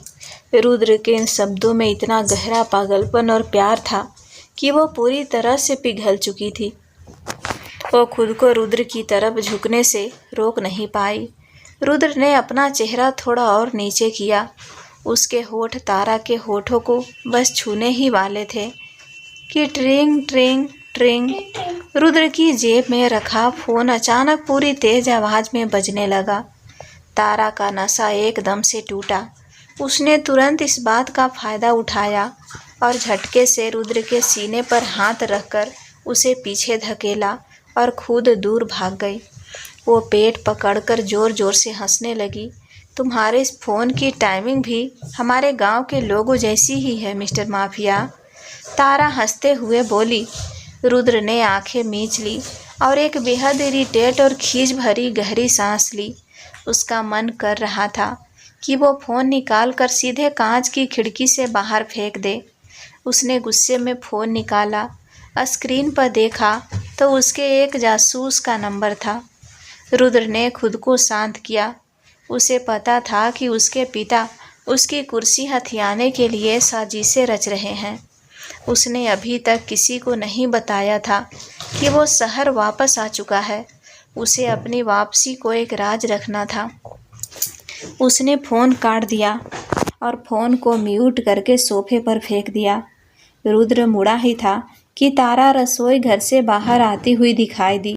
रुद्र के इन शब्दों में इतना गहरा पागलपन और प्यार था कि वो पूरी तरह से पिघल चुकी थी। वो खुद को रुद्र की तरफ झुकने से रोक नहीं पाई। रुद्र ने अपना चेहरा थोड़ा और नीचे किया। उसके होठ तारा के होठों को बस छूने ही वाले थे कि ट्रिंग ट्रिंग ट्रिंग रुद्र की जेब में रखा फ़ोन अचानक पूरी तेज़ आवाज़ में बजने लगा। तारा का नशा एकदम से टूटा। उसने तुरंत इस बात का फ़ायदा उठाया और झटके से रुद्र के सीने पर हाथ रखकर उसे पीछे धकेला और खुद दूर भाग गई। वो पेट पकड़कर ज़ोर ज़ोर से हंसने लगी। तुम्हारे इस फ़ोन की टाइमिंग भी हमारे गांव के लोगों जैसी ही है मिस्टर माफिया, तारा हंसते हुए बोली। रुद्र ने आंखें मींच ली और एक बेहद इरिटेट और खींच भरी गहरी सांस ली। उसका मन कर रहा था कि वो फ़ोन निकाल कर सीधे कांच की खिड़की से बाहर फेंक दे। उसने गुस्से में फ़ोन निकाला, स्क्रीन पर देखा तो उसके एक जासूस का नंबर था। रुद्र ने खुद को शांत किया। उसे पता था कि उसके पिता उसकी कुर्सी हथियाने के लिए साजिशें रच रहे हैं। उसने अभी तक किसी को नहीं बताया था कि वो शहर वापस आ चुका है। उसे अपनी वापसी को एक राज रखना था। उसने फ़ोन काट दिया और फ़ोन को म्यूट करके सोफे पर फेंक दिया। रुद्र मुड़ा ही था कि तारा रसोई घर से बाहर आती हुई दिखाई दी।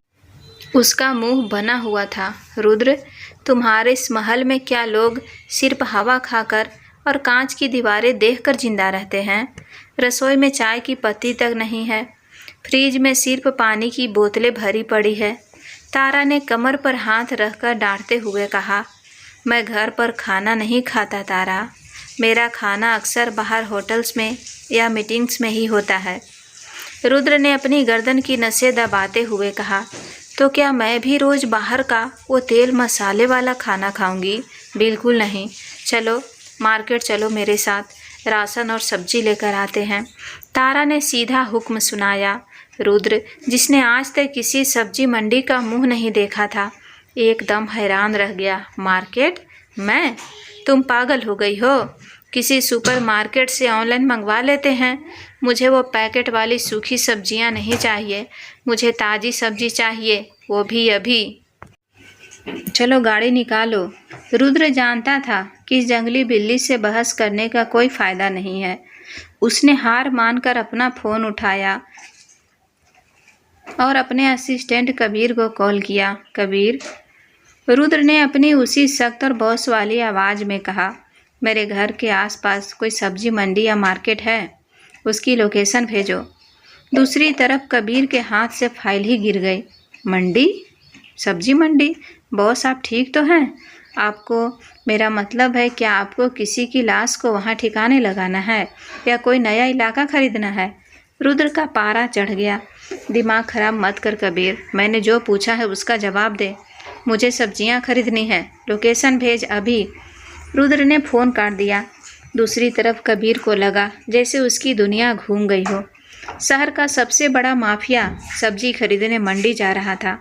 उसका मुंह बना हुआ था। रुद्र, तुम्हारे इस महल में क्या लोग सिर्फ हवा खाकर और कांच की दीवारें देखकर जिंदा रहते हैं? रसोई में चाय की पत्ती तक नहीं है। फ्रिज में सिर्फ पानी की बोतलें भरी पड़ी है। तारा ने कमर पर हाथ रखकर डांटते हुए कहा। मैं घर पर खाना नहीं खाता तारा। मेरा खाना अक्सर बाहर होटल्स में या मीटिंग्स में ही होता है। रुद्र ने अपनी गर्दन की नसें दबाते हुए कहा। तो क्या मैं भी रोज़ बाहर का वो तेल मसाले वाला खाना खाऊंगी? बिल्कुल नहीं। चलो मार्केट चलो मेरे साथ, राशन और सब्जी लेकर आते हैं। तारा ने सीधा हुक्म सुनाया। रुद्र, जिसने आज तक किसी सब्जी मंडी का मुंह नहीं देखा था, एकदम हैरान रह गया। मार्केट? मैं? तुम पागल हो गई हो? किसी सुपरमार्केट से ऑनलाइन मंगवा लेते हैं। मुझे वो पैकेट वाली सूखी सब्जियां नहीं चाहिए। मुझे ताज़ी सब्जी चाहिए, वो भी अभी। चलो गाड़ी निकालो। रुद्र जानता था कि इस जंगली बिल्ली से बहस करने का कोई फ़ायदा नहीं है। उसने हार मानकर अपना फ़ोन उठाया और अपने असिस्टेंट कबीर को कॉल किया। कबीर, रुद्र ने अपनी उसी सख्त और बॉस वाली आवाज़ में कहा, मेरे घर के आसपास कोई सब्जी मंडी या मार्केट है? उसकी लोकेशन भेजो। दूसरी तरफ कबीर के हाथ से फाइल ही गिर गई। मंडी? सब्जी मंडी? बॉस आप ठीक तो हैं? आपको, मेरा मतलब है, क्या आपको किसी की लाश को वहाँ ठिकाने लगाना है या कोई नया इलाका खरीदना है? रुद्र का पारा चढ़ गया। दिमाग खराब मत कर कबीर, मैंने जो पूछा है उसका जवाब दे। मुझे सब्जियां खरीदनी है, लोकेशन भेज अभी। रुद्र ने फ़ोन काट दिया। दूसरी तरफ कबीर को लगा जैसे उसकी दुनिया घूम गई हो। शहर का सबसे बड़ा माफिया सब्जी खरीदने मंडी जा रहा था।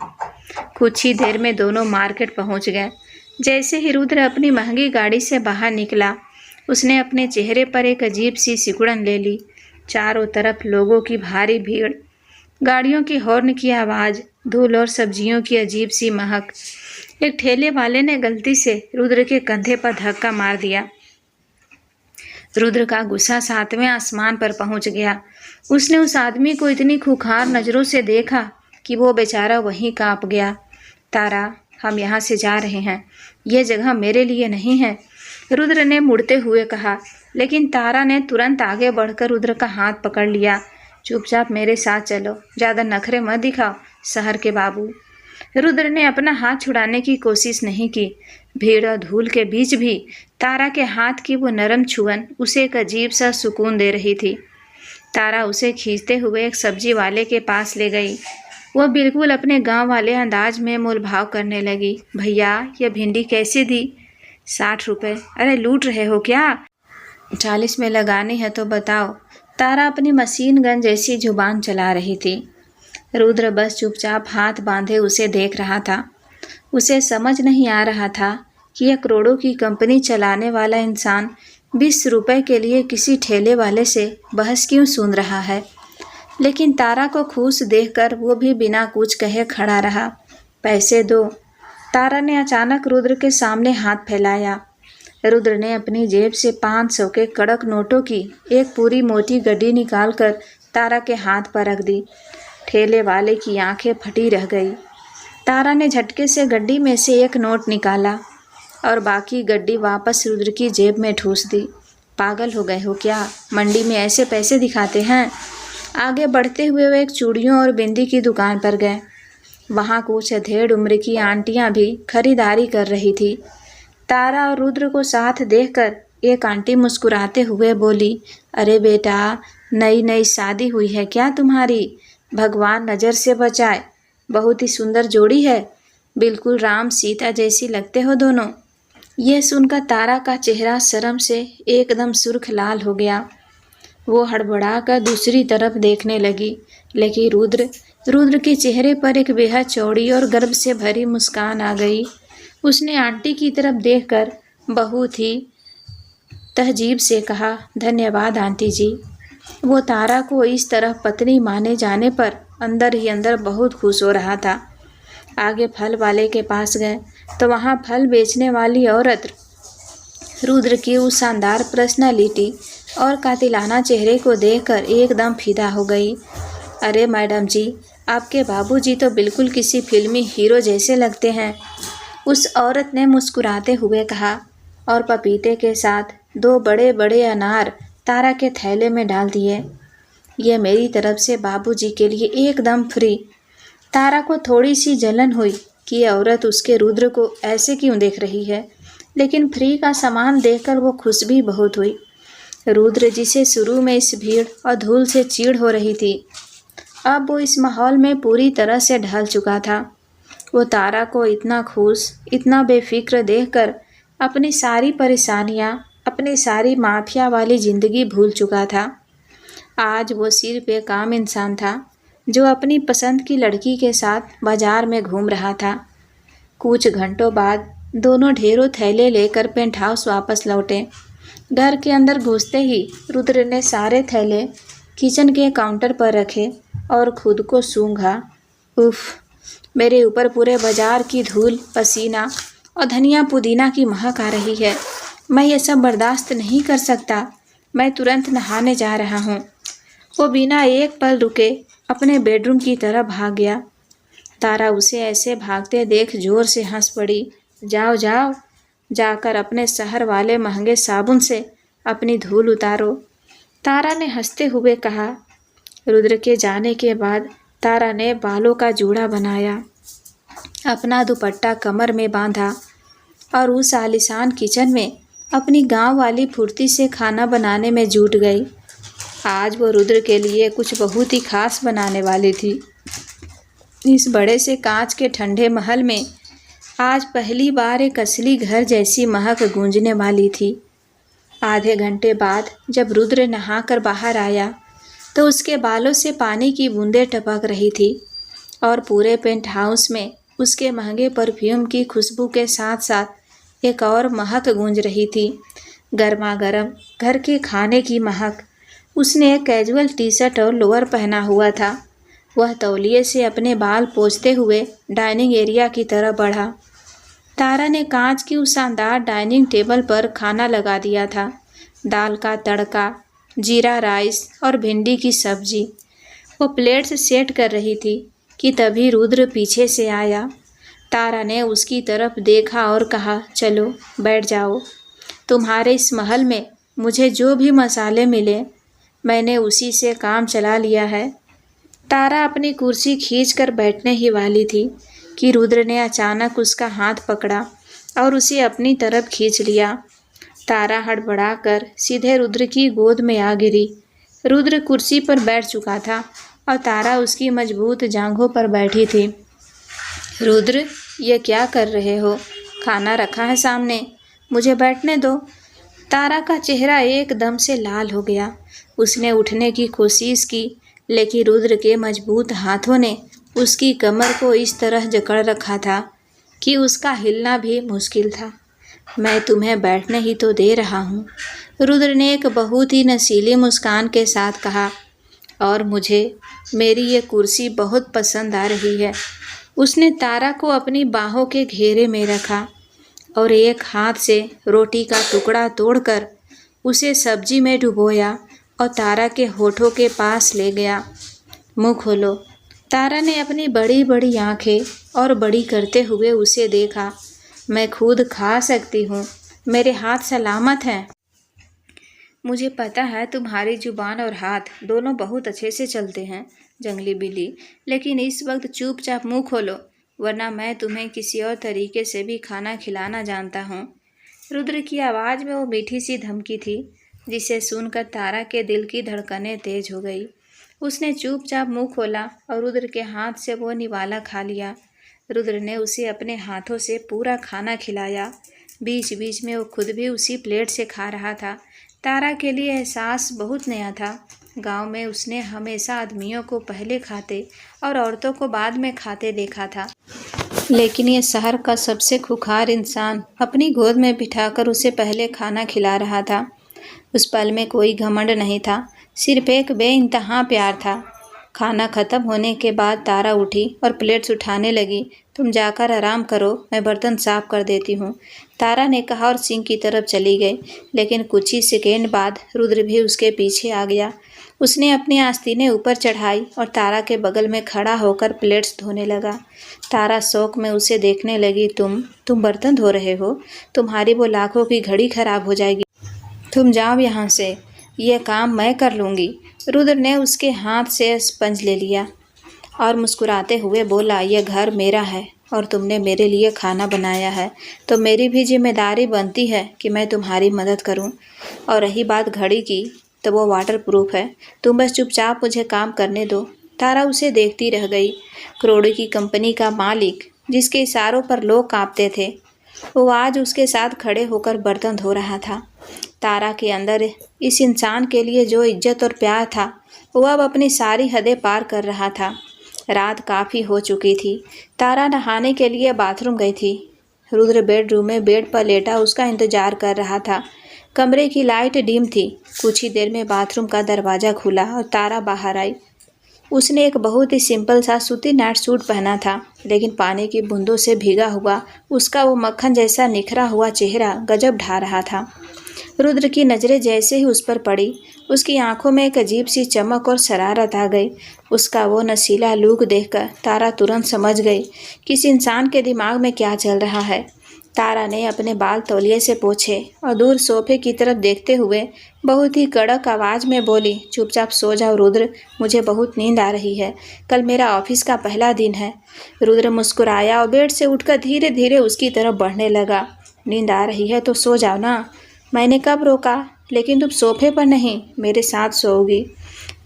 कुछ ही देर में दोनों मार्केट पहुंच गए। जैसे ही रुद्र अपनी महंगी गाड़ी से बाहर निकला, उसने अपने चेहरे पर एक अजीब सी सिकुड़न ले ली। चारों तरफ लोगों की भारी भीड़, गाड़ियों की हॉर्न की आवाज़, धूल और सब्जियों की अजीब सी महक। एक ठेले वाले ने गलती से रुद्र के कंधे पर धक्का मार दिया। रुद्र का गुस्सा 7वें आसमान पर पहुंच गया। उसने उस आदमी को इतनी खूंखार नज़रों से देखा कि वो बेचारा वहीं कांप गया। तारा, हम यहाँ से जा रहे हैं, ये जगह मेरे लिए नहीं है, रुद्र ने मुड़ते हुए कहा। लेकिन तारा ने तुरंत आगे बढ़कर रुद्र का हाथ पकड़ लिया। चुपचाप मेरे साथ चलो, ज़्यादा नखरे मत दिखाओ शहर के बाबू। रुद्र ने अपना हाथ छुड़ाने की कोशिश नहीं की। भीड़ और धूल के बीच भी तारा के हाथ की वो नरम छुअन उसे एक अजीब सा सुकून दे रही थी। तारा उसे खींचते हुए एक सब्जी वाले के पास ले गई। वह बिल्कुल अपने गांव वाले अंदाज में मोलभाव करने लगी। भैया, ये भिंडी कैसे दी? 60 रुपये। अरे लूट रहे हो क्या? 40 में लगानी है तो बताओ। तारा अपनी मशीन गन जैसी जुबान चला रही थी। रुद्र बस चुपचाप हाथ बांधे उसे देख रहा था। उसे समझ नहीं आ रहा था कि यह करोड़ों की कंपनी चलाने वाला इंसान 20 रुपए के लिए किसी ठेले वाले से बहस क्यों सुन रहा है। लेकिन तारा को खुश देखकर वो भी बिना कुछ कहे खड़ा रहा। पैसे दो। तारा ने अचानक रुद्र के सामने हाथ फैलाया। रुद्र ने अपनी जेब से 500 के कड़क नोटों की एक पूरी मोटी गड्डी निकालकर तारा के हाथ पर रख दी। ठेले वाले की आंखें फटी रह गई। तारा ने झटके से गड्डी में से एक नोट निकाला और बाकी गड्डी वापस रुद्र की जेब में ठूस दी। पागल हो गए हो क्या? मंडी में ऐसे पैसे दिखाते हैं? आगे बढ़ते हुए वे एक चूड़ियों और बिंदी की दुकान पर गए। वहाँ कुछ अधेड़ उम्र की आंटियाँ भी खरीदारी कर रही थी। तारा और रुद्र को साथ देखकर एक आंटी मुस्कुराते हुए बोली, अरे बेटा, नई नई शादी हुई है क्या तुम्हारी? भगवान नज़र से बचाए, बहुत ही सुंदर जोड़ी है, बिल्कुल राम सीता जैसी लगते हो दोनों। यह सुनकर तारा का चेहरा शर्म से एकदम सुर्ख लाल हो गया। वो हड़बड़ाकर दूसरी तरफ देखने लगी, लेकिन रुद्र के चेहरे पर एक बेहद चौड़ी और गर्व से भरी मुस्कान आ गई। उसने आंटी की तरफ देखकर बहुत ही तहजीब से कहा, धन्यवाद आंटी जी। वो तारा को इस तरह पत्नी माने जाने पर अंदर ही अंदर बहुत खुश हो रहा था। आगे फल वाले के पास गए तो वहाँ फल बेचने वाली औरत रुद्र की उस शानदार पर्सनालिटी और कातिलाना चेहरे को देखकर एकदम फिदा हो गई। अरे मैडम जी, आपके बाबूजी तो बिल्कुल किसी फिल्मी हीरो जैसे लगते हैं, उस औरत ने मुस्कुराते हुए कहा और पपीते के साथ 2 बड़े बड़े अनार तारा के थैले में डाल दिए। ये मेरी तरफ से बाबूजी के लिए एकदम फ्री। तारा को थोड़ी सी जलन हुई कि ये औरत उसके रुद्र को ऐसे क्यों देख रही है, लेकिन फ्री का सामान देखकर वो खुश भी बहुत हुई। रुद्र, जिसे शुरू में इस भीड़ और धूल से चीड़ हो रही थी, अब वो इस माहौल में पूरी तरह से ढल चुका था। वो तारा को इतना खुश, इतना बेफिक्र देखकर अपनी सारी परेशानियाँ, अपनी सारी माफिया वाली ज़िंदगी भूल चुका था। आज वो सिर्फ एक आम इंसान था जो अपनी पसंद की लड़की के साथ बाजार में घूम रहा था। कुछ घंटों बाद दोनों ढेरों थैले लेकर पेंट हाउस वापस लौटे। घर के अंदर घुसते ही रुद्र ने सारे थैले किचन के काउंटर पर रखे और खुद को सूंघा। उफ, मेरे ऊपर पूरे बाजार की धूल, पसीना और धनिया पुदीना की महक आ रही है। मैं ये सब बर्दाश्त नहीं कर सकता। मैं तुरंत नहाने जा रहा हूँ। वो बिना एक पल रुके अपने बेडरूम की तरफ भाग गया। तारा उसे ऐसे भागते देख जोर से हंस पड़ी। जाओ जाओ, जाकर अपने शहर वाले महंगे साबुन से अपनी धूल उतारो। तारा ने हंसते हुए कहा। रुद्र के जाने के बाद तारा ने बालों का जूड़ा बनाया, अपना दुपट्टा कमर में बांधा और उस आलीशान किचन में अपनी गांव वाली फुर्ती से खाना बनाने में जुट गई। आज वो रुद्र के लिए कुछ बहुत ही खास बनाने वाली थी। इस बड़े से कांच के ठंडे महल में आज पहली बार एक असली घर जैसी महक गूंजने वाली थी। आधे घंटे बाद जब रुद्र नहाकर बाहर आया तो उसके बालों से पानी की बूंदें टपक रही थी और पूरे पेंट हाउस में उसके महंगे परफ्यूम की खुशबू के साथ साथ एक और महक गूंज रही थी, गर्मा गर्म घर के खाने की महक। उसने एक कैजुअल टी शर्ट और लोअर पहना हुआ था। वह तौलिए से अपने बाल पोंछते हुए डाइनिंग एरिया की तरफ बढ़ा। तारा ने कांच की उस शानदार डाइनिंग टेबल पर खाना लगा दिया था, दाल का तड़का, जीरा राइस और भिंडी की सब्जी। वो प्लेट्स सेट कर रही थी कि तभी रुद्र पीछे से आया। तारा ने उसकी तरफ देखा और कहा, चलो बैठ जाओ। तुम्हारे इस महल में मुझे जो भी मसाले मिले मैंने उसी से काम चला लिया है। तारा अपनी कुर्सी खींचकर बैठने ही वाली थी कि रुद्र ने अचानक उसका हाथ पकड़ा और उसे अपनी तरफ खींच लिया। तारा हड़बड़ाकर सीधे रुद्र की गोद में आ गिरी। रुद्र कुर्सी पर बैठ चुका था और तारा उसकी मजबूत जांघों पर बैठी थी। रुद्र, ये क्या कर रहे हो? खाना रखा है सामने, मुझे बैठने दो। तारा का चेहरा एकदम से लाल हो गया। उसने उठने की कोशिश की, लेकिन रुद्र के मजबूत हाथों ने उसकी कमर को इस तरह जकड़ रखा था कि उसका हिलना भी मुश्किल था। मैं तुम्हें बैठने ही तो दे रहा हूँ, रुद्र ने एक बहुत ही नशीली मुस्कान के साथ कहा। और मुझे मेरी ये कुर्सी बहुत पसंद आ रही है। उसने तारा को अपनी बाहों के घेरे में रखा और एक हाथ से रोटी का टुकड़ा तोड़कर उसे सब्जी में डुबोया और तारा के होठों के पास ले गया। मुँह खोलो। तारा ने अपनी बड़ी बड़ी आंखें और बड़ी करते हुए उसे देखा। मैं खुद खा सकती हूँ, मेरे हाथ सलामत हैं। मुझे पता है तुम्हारी जुबान और हाथ दोनों बहुत अच्छे से चलते हैं जंगली बिल्ली, लेकिन इस वक्त चुपचाप मुंह खोलो, वरना मैं तुम्हें किसी और तरीके से भी खाना खिलाना जानता हूँ। रुद्र की आवाज़ में वो मीठी सी धमकी थी जिसे सुनकर तारा के दिल की धड़कनें तेज हो गई। उसने चुपचाप मुंह खोला और रुद्र के हाथ से वो निवाला खा लिया। रुद्र ने उसे अपने हाथों से पूरा खाना खिलाया। बीच बीच में वो खुद भी उसी प्लेट से खा रहा था। तारा के लिए एहसास बहुत नया था। गांव में उसने हमेशा आदमियों को पहले खाते और औरतों को बाद में खाते देखा था, लेकिन ये शहर का सबसे खूंखार इंसान अपनी गोद में बिठाकर उसे पहले खाना खिला रहा था। उस पल में कोई घमंड नहीं था, सिर्फ एक बेइंतहा प्यार था। खाना खत्म होने के बाद तारा उठी और प्लेट्स उठाने लगी। तुम जाकर आराम करो, मैं बर्तन साफ कर देती हूँ, तारा ने कहा और सिंक की तरफ चली गई। लेकिन कुछ ही सेकेंड बाद रुद्र भी उसके पीछे आ गया। उसने अपनी आस्तीनें ऊपर चढ़ाई और तारा के बगल में खड़ा होकर प्लेट्स धोने लगा। तारा शौक में उसे देखने लगी। तुम बर्तन धो रहे हो? तुम्हारी वो लाखों की घड़ी खराब हो जाएगी। तुम जाओ यहाँ से, यह काम मैं कर लूँगी। रुद्र ने उसके हाथ से स्पंज ले लिया और मुस्कुराते हुए बोला, यह घर मेरा है और तुमने मेरे लिए खाना बनाया है, तो मेरी भी जिम्मेदारी बनती है कि मैं तुम्हारी मदद करूं। और रही बात घड़ी की, तो वो वाटर प्रूफ है, तुम बस चुपचाप मुझे काम करने दो। तारा उसे देखती रह गई। करोड़ों की कंपनी का मालिक, जिसके इशारों पर लोग कांपते थे, वो आज उसके साथ खड़े होकर बर्तन धो रहा था। तारा के अंदर इस इंसान के लिए जो इज्जत और प्यार था, वो अब अपनी सारी हदें पार कर रहा था। रात काफ़ी हो चुकी थी। तारा नहाने के लिए बाथरूम गई थी। रुद्र बेडरूम में बेड पर लेटा उसका इंतजार कर रहा था। कमरे की लाइट डिम थी। कुछ ही देर में बाथरूम का दरवाज़ा खुला और तारा बाहर आई। उसने एक बहुत ही सिंपल सा सूती नाइट सूट पहना था, लेकिन पानी की बूंदों से भीगा हुआ उसका वो मक्खन जैसा निखरा हुआ चेहरा गजब ढा रहा था। रुद्र की नज़रें जैसे ही उस पर पड़ी, उसकी आंखों में एक अजीब सी चमक और शरारत आ गई। उसका वो नशीला लुक देखकर तारा तुरंत समझ गई कि इस इंसान के दिमाग में क्या चल रहा है। तारा ने अपने बाल तौलिए से पोंछे और दूर सोफे की तरफ देखते हुए बहुत ही कड़क आवाज में बोली, चुपचाप सो जाओ रुद्र, मुझे बहुत नींद आ रही है। कल मेरा ऑफिस का पहला दिन है। रुद्र मुस्कुराया और बेड से उठकर धीरे धीरे उसकी तरफ बढ़ने लगा। नींद आ रही है तो सो जाओ ना, मैंने कब रोका? लेकिन तुम सोफे पर नहीं, मेरे साथ सोओगी।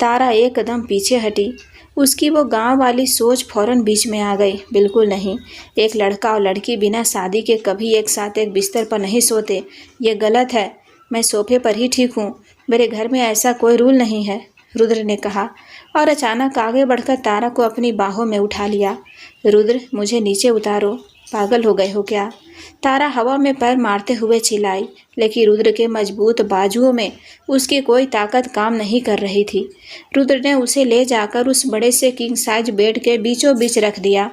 तारा एक कदम पीछे हटी। उसकी वो गांव वाली सोच फौरन बीच में आ गई। बिल्कुल नहीं, एक लड़का और लड़की बिना शादी के कभी एक साथ एक बिस्तर पर नहीं सोते। ये गलत है। मैं सोफे पर ही ठीक हूँ। मेरे घर में ऐसा कोई रूल नहीं है, रुद्र ने कहा और अचानक आगे बढ़कर तारा को अपनी बाहों में उठा लिया। रुद्र, मुझे नीचे उतारो, पागल हो गए हो क्या? तारा हवा में पैर मारते हुए चिल्लाई, लेकिन रुद्र के मजबूत बाजुओं में उसकी कोई ताकत काम नहीं कर रही थी। रुद्र ने उसे ले जाकर उस बड़े से किंग साइज बेड के बीचों बीच रख दिया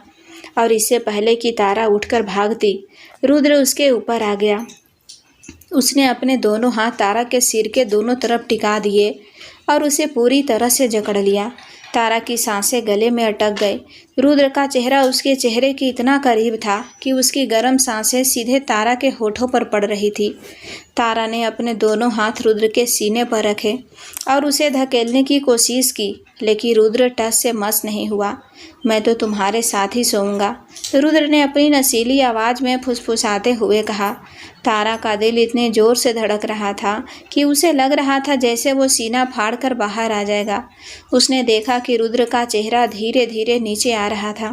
और इससे पहले कि तारा उठकर भागती, रुद्र उसके ऊपर आ गया। उसने अपने दोनों हाथ तारा के सिर के दोनों तरफ टिका दिए और उसे पूरी तरह से जकड़ लिया। तारा की सांसें गले में अटक गई। रुद्र का चेहरा उसके चेहरे के इतना करीब था कि उसकी गर्म सांसें सीधे तारा के होठों पर पड़ रही थी। तारा ने अपने दोनों हाथ रुद्र के सीने पर रखे और उसे धकेलने की कोशिश की, लेकिन रुद्र टस से मस नहीं हुआ। मैं तो तुम्हारे साथ ही सोऊंगा, रुद्र ने अपनी नशीली आवाज़ में फुसफुसाते हुए कहा। तारा का दिल इतने जोर से धड़क रहा था कि उसे लग रहा था जैसे वो सीना फाड़कर बाहर आ जाएगा। उसने देखा कि रुद्र का चेहरा धीरे धीरे नीचे आ रहा था।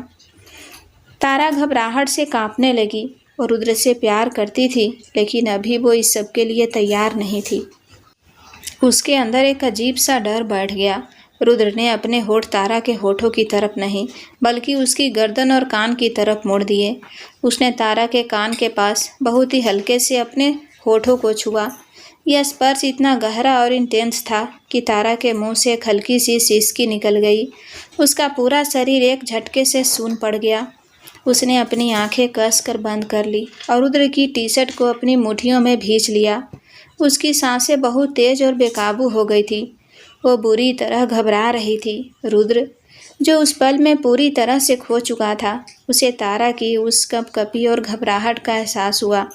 तारा घबराहट से कांपने लगी। वो रुद्र से प्यार करती थी, लेकिन अभी वो इस सब के लिए तैयार नहीं थी। उसके अंदर एक अजीब सा डर बैठ गया। रुद्र ने अपने होठ तारा के होठों की तरफ नहीं, बल्कि उसकी गर्दन और कान की तरफ मोड़ दिए। उसने तारा के कान के पास बहुत ही हल्के से अपने होठों को छुआ। यह स्पर्श इतना गहरा और इंटेंस था कि तारा के मुंह से एक हल्की सी सिसकी निकल गई। उसका पूरा शरीर एक झटके से सून पड़ गया। उसने अपनी आंखें कसकर बंद कर ली और रुद्र की टी शर्ट को अपनी मुट्ठियों में भींच लिया। उसकी सांसें बहुत तेज और बेकाबू हो गई थी। वो बुरी तरह घबरा रही थी। रुद्र, जो उस पल में पूरी तरह से खो चुका था, उसे तारा की उस कपकपी और घबराहट का एहसास हुआ।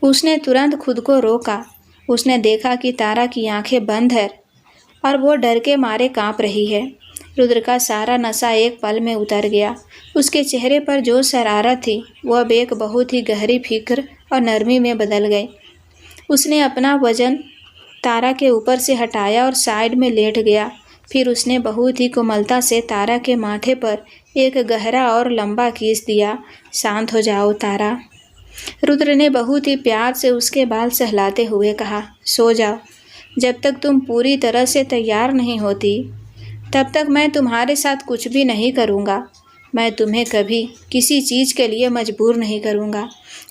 उसने तुरंत खुद को रोका। उसने देखा कि तारा की आंखें बंद है और वो डर के मारे कांप रही है। रुद्र का सारा नशा एक पल में उतर गया। उसके चेहरे पर जो शरारत थी, वो अब एक बहुत ही गहरी फिक्र और नरमी में बदल गई। उसने अपना वजन तारा के ऊपर से हटाया और साइड में लेट गया। फिर उसने बहुत ही कोमलता से तारा के माथे पर एक गहरा और लंबा किस दिया। शांत हो जाओ तारा, रुद्र ने बहुत ही प्यार से उसके बाल सहलाते हुए कहा। सो जाओ। जब तक तुम पूरी तरह से तैयार नहीं होती, तब तक मैं तुम्हारे साथ कुछ भी नहीं करूँगा। मैं तुम्हें कभी किसी चीज़ के लिए मजबूर नहीं करूँगा,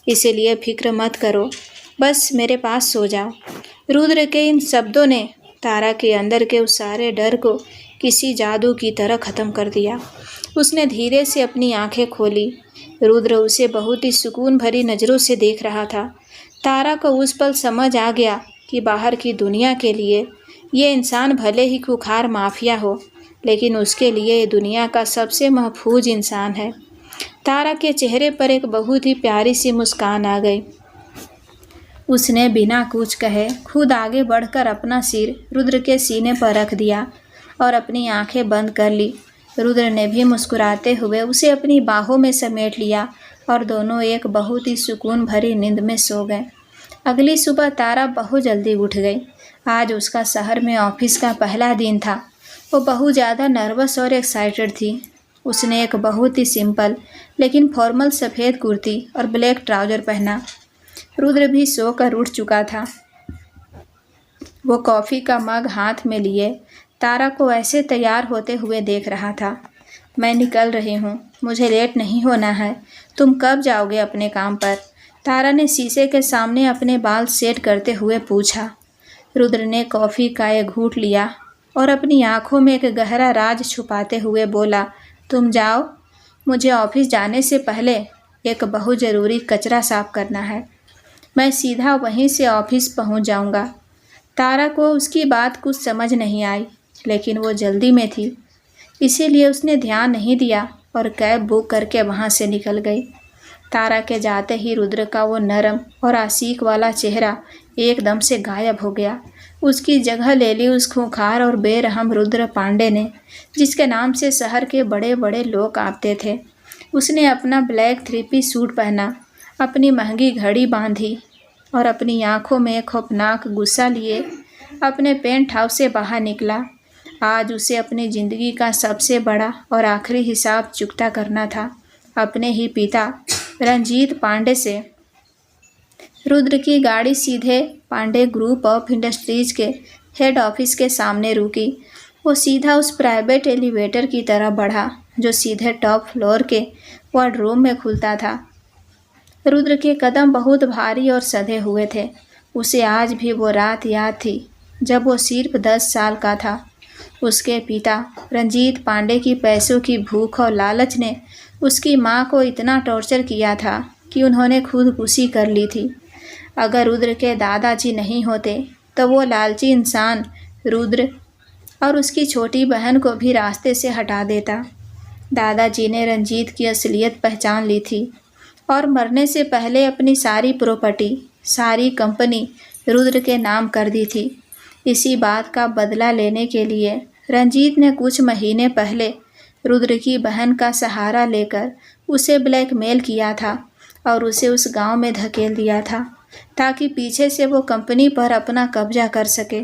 इसीलिए फिक्र मत करो, बस मेरे पास सो जाओ। रुद्र के इन शब्दों ने तारा के अंदर के उस सारे डर को किसी जादू की तरह ख़त्म कर दिया। उसने धीरे से अपनी आंखें खोली। रुद्र उसे बहुत ही सुकून भरी नज़रों से देख रहा था। तारा को उस पल समझ आ गया कि बाहर की दुनिया के लिए ये इंसान भले ही खुखार माफिया हो, लेकिन उसके लिए ये दुनिया का सबसे महफूज इंसान है। तारा के चेहरे पर एक बहुत ही प्यारी सी मुस्कान आ गई। उसने बिना कुछ कहे खुद आगे बढ़कर अपना सिर रुद्र के सीने पर रख दिया और अपनी आंखें बंद कर ली। रुद्र ने भी मुस्कुराते हुए उसे अपनी बाहों में समेट लिया और दोनों एक बहुत ही सुकून भरी नींद में सो गए। अगली सुबह तारा बहुत जल्दी उठ गई। आज उसका शहर में ऑफिस का पहला दिन था। वो बहुत ज़्यादा नर्वस और एक्साइटेड थी। उसने एक बहुत ही सिंपल लेकिन फॉर्मल सफ़ेद कुर्ती और ब्लैक ट्राउज़र पहना। रुद्र भी सोकर उठ चुका था। वो कॉफ़ी का मग हाथ में लिए तारा को ऐसे तैयार होते हुए देख रहा था। मैं निकल रही हूँ, मुझे लेट नहीं होना है। तुम कब जाओगे अपने काम पर? तारा ने शीशे के सामने अपने बाल सेट करते हुए पूछा। रुद्र ने कॉफ़ी का एक घूंट लिया और अपनी आंखों में एक गहरा राज छुपाते हुए बोला, तुम जाओ, मुझे ऑफिस जाने से पहले एक बहुत ज़रूरी कचरा साफ करना है। मैं सीधा वहीं से ऑफिस पहुंच जाऊंगा। तारा को उसकी बात कुछ समझ नहीं आई, लेकिन वो जल्दी में थी, इसीलिए उसने ध्यान नहीं दिया और कैब बुक करके वहां से निकल गई। तारा के जाते ही रुद्र का वो नरम और आशिक वाला चेहरा एकदम से गायब हो गया। उसकी जगह ले ली उस खूंखार और बेरहम रुद्र पांडे ने, जिसके नाम से शहर के बड़े बड़े लोग कांपते थे। उसने अपना ब्लैक थ्री पीस सूट पहना, अपनी महंगी घड़ी बांधी और अपनी आंखों में खौफनाक गुस्सा लिए अपने पेंट हाउस से बाहर निकला। आज उसे अपनी ज़िंदगी का सबसे बड़ा और आखिरी हिसाब चुकता करना था, अपने ही पिता रंजीत पांडे से। रुद्र की गाड़ी सीधे पांडे ग्रुप ऑफ इंडस्ट्रीज के हेड ऑफिस के सामने रुकी। वो सीधा उस प्राइवेट एलिवेटर की तरह बढ़ा जो सीधे टॉप फ्लोर के वार्डरूम में खुलता था। रुद्र के कदम बहुत भारी और सधे हुए थे। उसे आज भी वो रात याद थी जब वो सिर्फ 10 साल का था। उसके पिता रंजीत पांडे की पैसों की भूख और लालच ने उसकी माँ को इतना टॉर्चर किया था कि उन्होंने खुदकुशी कर ली थी। अगर रुद्र के दादाजी नहीं होते तो वो लालची इंसान रुद्र और उसकी छोटी बहन को भी रास्ते से हटा देता। दादाजी ने रंजीत की असलियत पहचान ली थी और मरने से पहले अपनी सारी प्रॉपर्टी, सारी कंपनी रुद्र के नाम कर दी थी। इसी बात का बदला लेने के लिए रंजीत ने कुछ महीने पहले रुद्र की बहन का सहारा लेकर उसे ब्लैकमेल किया था और उसे उस गांव में धकेल दिया था ताकि पीछे से वो कंपनी पर अपना कब्जा कर सके।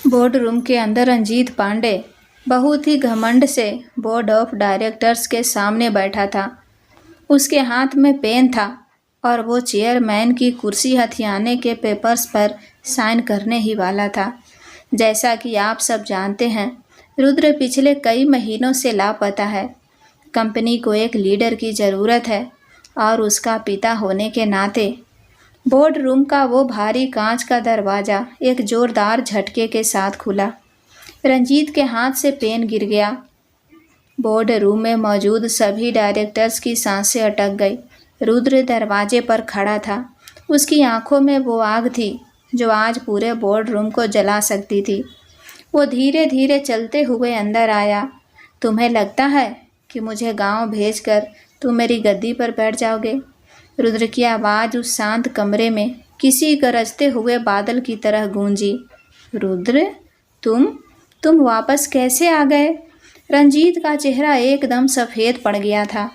बोर्ड रूम के अंदर रंजीत पांडे बहुत ही घमंड से बोर्ड ऑफ डायरेक्टर्स के सामने बैठा था। उसके हाथ में पेन था और वो चेयरमैन की कुर्सी हथियाने के पेपर्स पर साइन करने ही वाला था। जैसा कि आप सब जानते हैं, रुद्र पिछले कई महीनों से लापता है। कंपनी को एक लीडर की ज़रूरत है और उसका पिता होने के नाते बोर्ड रूम का वो भारी कांच का दरवाज़ा एक ज़ोरदार झटके के साथ खुला। रंजीत के हाथ से पेन गिर गया। बोर्ड रूम में मौजूद सभी डायरेक्टर्स की सांसें अटक गई। रुद्र दरवाजे पर खड़ा था। उसकी आंखों में वो आग थी जो आज पूरे बोर्ड रूम को जला सकती थी। वो धीरे धीरे चलते हुए अंदर आया। तुम्हें लगता है कि मुझे गांव भेजकर तुम मेरी गद्दी पर बैठ जाओगे? रुद्र की आवाज़ उस शांत कमरे में किसी गरजते हुए बादल की तरह गूंजी। रुद्र, तुम वापस कैसे आ गए? रंजीत का चेहरा एकदम सफ़ेद पड़ गया था।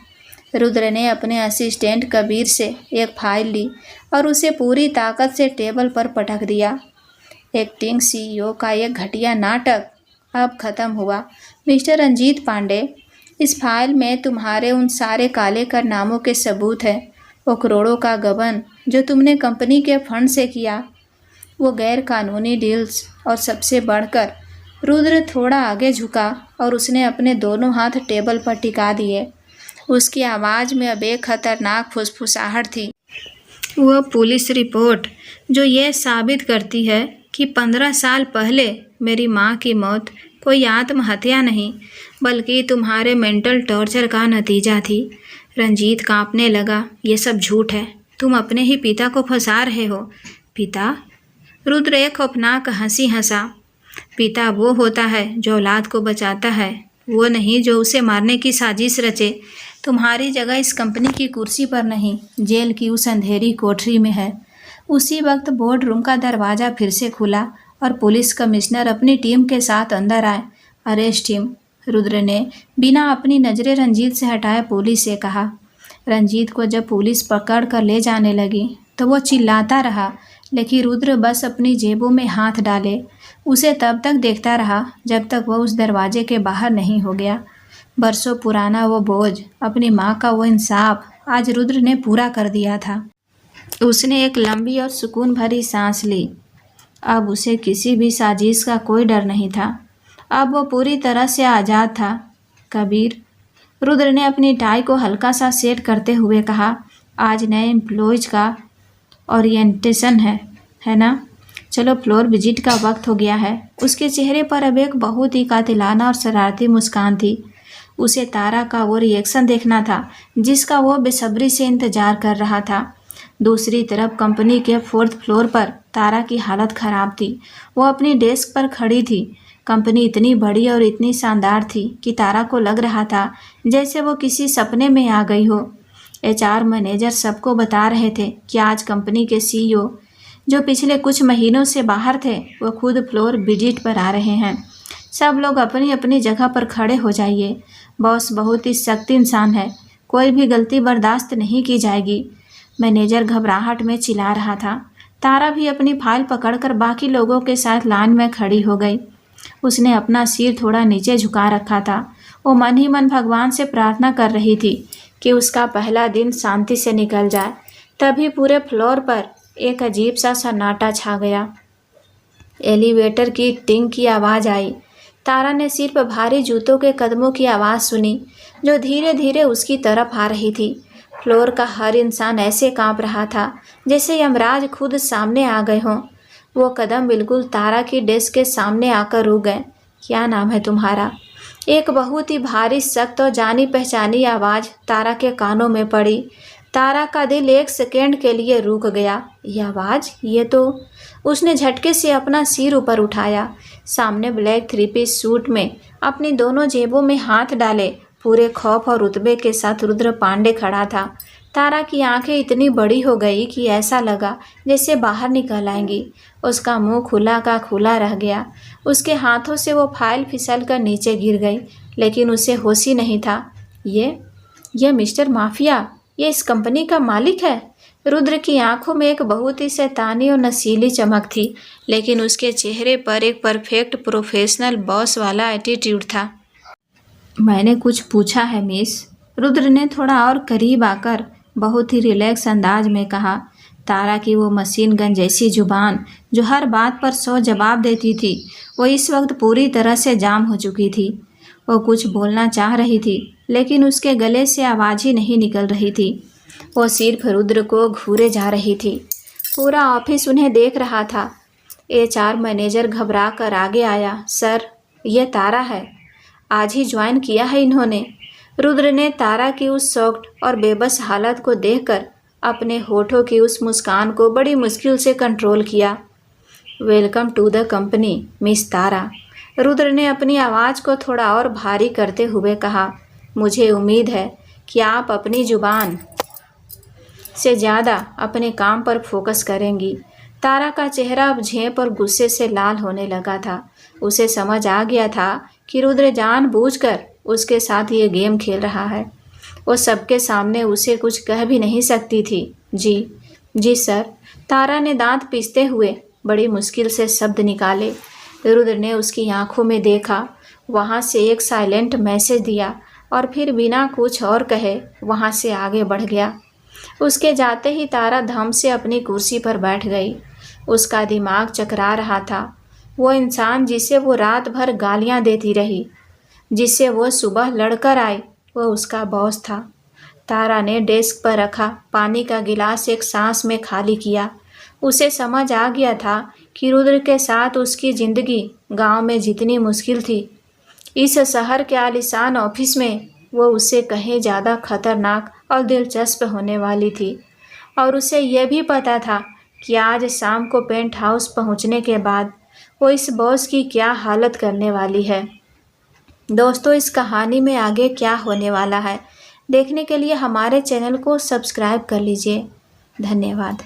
रुद्र ने अपने असिस्टेंट कबीर से एक फाइल ली और उसे पूरी ताकत से टेबल पर पटक दिया। एक्टिंग सीईओ का एक घटिया नाटक अब ख़त्म हुआ। मिस्टर रंजीत पांडे, इस फाइल में तुम्हारे उन सारे काले कारनामों के सबूत हैं। वो करोड़ों का गबन जो तुमने कंपनी के फंड से किया, वो गैर कानूनी डील्स, और सबसे बढ़कर रुद्र थोड़ा आगे झुका और उसने अपने दोनों हाथ टेबल पर टिका दिए। उसकी आवाज़ में अब एक खतरनाक फुसफुसाहट थी। वह पुलिस रिपोर्ट जो ये साबित करती है कि 15 साल पहले मेरी माँ की मौत कोई आत्महत्या नहीं बल्कि तुम्हारे मेंटल टॉर्चर का नतीजा थी। रंजीत कांपने लगा। ये सब झूठ है। तुम अपने ही पिता को फंसा रहे हो। पिता? रुद्र एक खौफनाक हंसी हंसा। पिता वो होता है जो औलाद को बचाता है, वो नहीं जो उसे मारने की साजिश रचे। तुम्हारी जगह इस कंपनी की कुर्सी पर नहीं, जेल की उस अंधेरी कोठरी में है। उसी वक्त बोर्ड रूम का दरवाज़ा फिर से खुला और पुलिस कमिश्नर अपनी टीम के साथ अंदर आए। Arrest him. रुद्र ने बिना अपनी नज़रें रंजीत से हटाए पुलिस से कहा। रंजीत को जब पुलिस पकड़ कर ले जाने लगी तो वो चिल्लाता रहा, लेकिन रुद्र बस अपनी जेबों में हाथ डाले उसे तब तक देखता रहा जब तक वह उस दरवाजे के बाहर नहीं हो गया। बरसों पुराना वो बोझ, अपनी माँ का वो इंसाफ, आज रुद्र ने पूरा कर दिया था। उसने एक लंबी और सुकून भरी सांस ली। अब उसे किसी भी साजिश का कोई डर नहीं था। अब वो पूरी तरह से आज़ाद था। कबीर, रुद्र ने अपनी टाई को हल्का सा सेट करते हुए कहा, आज नए एम्प्लॉयज़ का ओरिएंटेशन है ना? चलो फ्लोर विजिट का वक्त हो गया है। उसके चेहरे पर अब एक बहुत ही कातिलाना और शरारती मुस्कान थी। उसे तारा का वो रिएक्शन देखना था जिसका वो बेसब्री से इंतजार कर रहा था। दूसरी तरफ कंपनी के 4th फ्लोर पर तारा की हालत ख़राब थी। वो अपनी डेस्क पर खड़ी थी। कंपनी इतनी बड़ी और इतनी शानदार थी कि तारा को लग रहा था जैसे वो किसी सपने में आ गई हो। एचआर मैनेजर सबको बता रहे थे कि आज कंपनी के सीईओ जो पिछले कुछ महीनों से बाहर थे वो खुद फ्लोर विजिट पर आ रहे हैं। सब लोग अपनी अपनी जगह पर खड़े हो जाइए। बॉस बहुत ही सख्त इंसान है, कोई भी गलती बर्दाश्त नहीं की जाएगी। मैनेजर घबराहट में चिल्ला रहा था। तारा भी अपनी फाइल पकड़कर बाकी लोगों के साथ लाइन में खड़ी हो गई। उसने अपना सिर थोड़ा नीचे झुका रखा था। वो मन ही मन भगवान से प्रार्थना कर रही थी कि उसका पहला दिन शांति से निकल जाए। तभी पूरे फ्लोर पर एक अजीब सा सन्नाटा छा गया। एलिवेटर की टिंग की आवाज़ आई। तारा ने सिर्फ भारी जूतों के कदमों की आवाज़ सुनी जो धीरे धीरे उसकी तरफ आ रही थी। फ्लोर का हर इंसान ऐसे कांप रहा था जैसे यमराज खुद सामने आ गए हों। वो कदम बिल्कुल तारा की डेस्क के सामने आकर रुक गए। क्या नाम है तुम्हारा? एक बहुत ही भारी, सख्त और जानी पहचानी आवाज़ तारा के कानों में पड़ी। तारा का दिल एक सेकेंड के लिए रुक गया। यह आवाज़, ये तो। उसने झटके से अपना सिर ऊपर उठाया। सामने ब्लैक थ्री पीस सूट में अपनी दोनों जेबों में हाथ डाले पूरे खौफ और रुतबे के साथ रुद्र पांडे खड़ा था। तारा की आंखें इतनी बड़ी हो गई कि ऐसा लगा जैसे बाहर निकल आएंगी। उसका मुंह खुला का खुला रह गया। उसके हाथों से वो फाइल फिसल कर नीचे गिर गई, लेकिन उसे होश ही नहीं था। ये मिस्टर माफिया, ये इस कंपनी का मालिक है। रुद्र की आंखों में एक बहुत ही शैतानी और नशीली चमक थी, लेकिन उसके चेहरे पर एक परफेक्ट प्रोफेशनल बॉस वाला एटीट्यूड था। मैंने कुछ पूछा है मिस? रुद्र ने थोड़ा और करीब आकर बहुत ही रिलैक्स अंदाज में कहा। तारा की वो मशीन गन जैसी जुबान जो हर बात पर 100 जवाब देती थी, वो इस वक्त पूरी तरह से जाम हो चुकी थी। वो कुछ बोलना चाह रही थी, लेकिन उसके गले से आवाज़ ही नहीं निकल रही थी। वो सिर्फ रुद्र को घूरे जा रही थी। पूरा ऑफिस उन्हें देख रहा था। एचआर मैनेजर घबरा कर आगे आया। सर, ये तारा है, आज ही ज्वाइन किया है इन्होंने। रुद्र ने तारा की उस शॉक्ड और बेबस हालत को देखकर अपने होठों की उस मुस्कान को बड़ी मुश्किल से कंट्रोल किया। Welcome to the company Miss Tara. Rudra ने अपनी आवाज़ को थोड़ा और भारी करते हुए कहा। मुझे उम्मीद है कि आप अपनी जुबान से ज़्यादा अपने काम पर फोकस करेंगी। तारा का चेहरा अब झेप और गुस्से से लाल होने लगा था। उसे समझ आ गया था कि रुद्र जानबूझकर उसके साथ ये गेम खेल रहा है। वो सबके सामने उसे कुछ कह भी नहीं सकती थी। जी सर। तारा ने दांत पीसते हुए बड़ी मुश्किल से शब्द निकाले। रुद्र ने उसकी आंखों में देखा, वहाँ से एक साइलेंट मैसेज दिया और फिर बिना कुछ और कहे वहाँ से आगे बढ़ गया। उसके जाते ही तारा धम से अपनी कुर्सी पर बैठ गई। उसका दिमाग चकरा रहा था। वो इंसान जिसे वो रात भर गालियाँ देती रही, जिससे वो सुबह लड़कर आई, वो उसका बॉस था। तारा ने डेस्क पर रखा पानी का गिलास एक सांस में खाली किया। उसे समझ आ गया था कि रुद्र के साथ उसकी ज़िंदगी गांव में जितनी मुश्किल थी, इस शहर के आलीशान ऑफिस में वो उससे कहीं ज़्यादा खतरनाक और दिलचस्प होने वाली थी। और उसे यह भी पता था कि आज शाम को पेंट हाउस पहुंचने के बाद वो इस बॉस की क्या हालत करने वाली है। दोस्तों, इस कहानी में आगे क्या होने वाला है देखने के लिए हमारे चैनल को सब्सक्राइब कर लीजिए। धन्यवाद।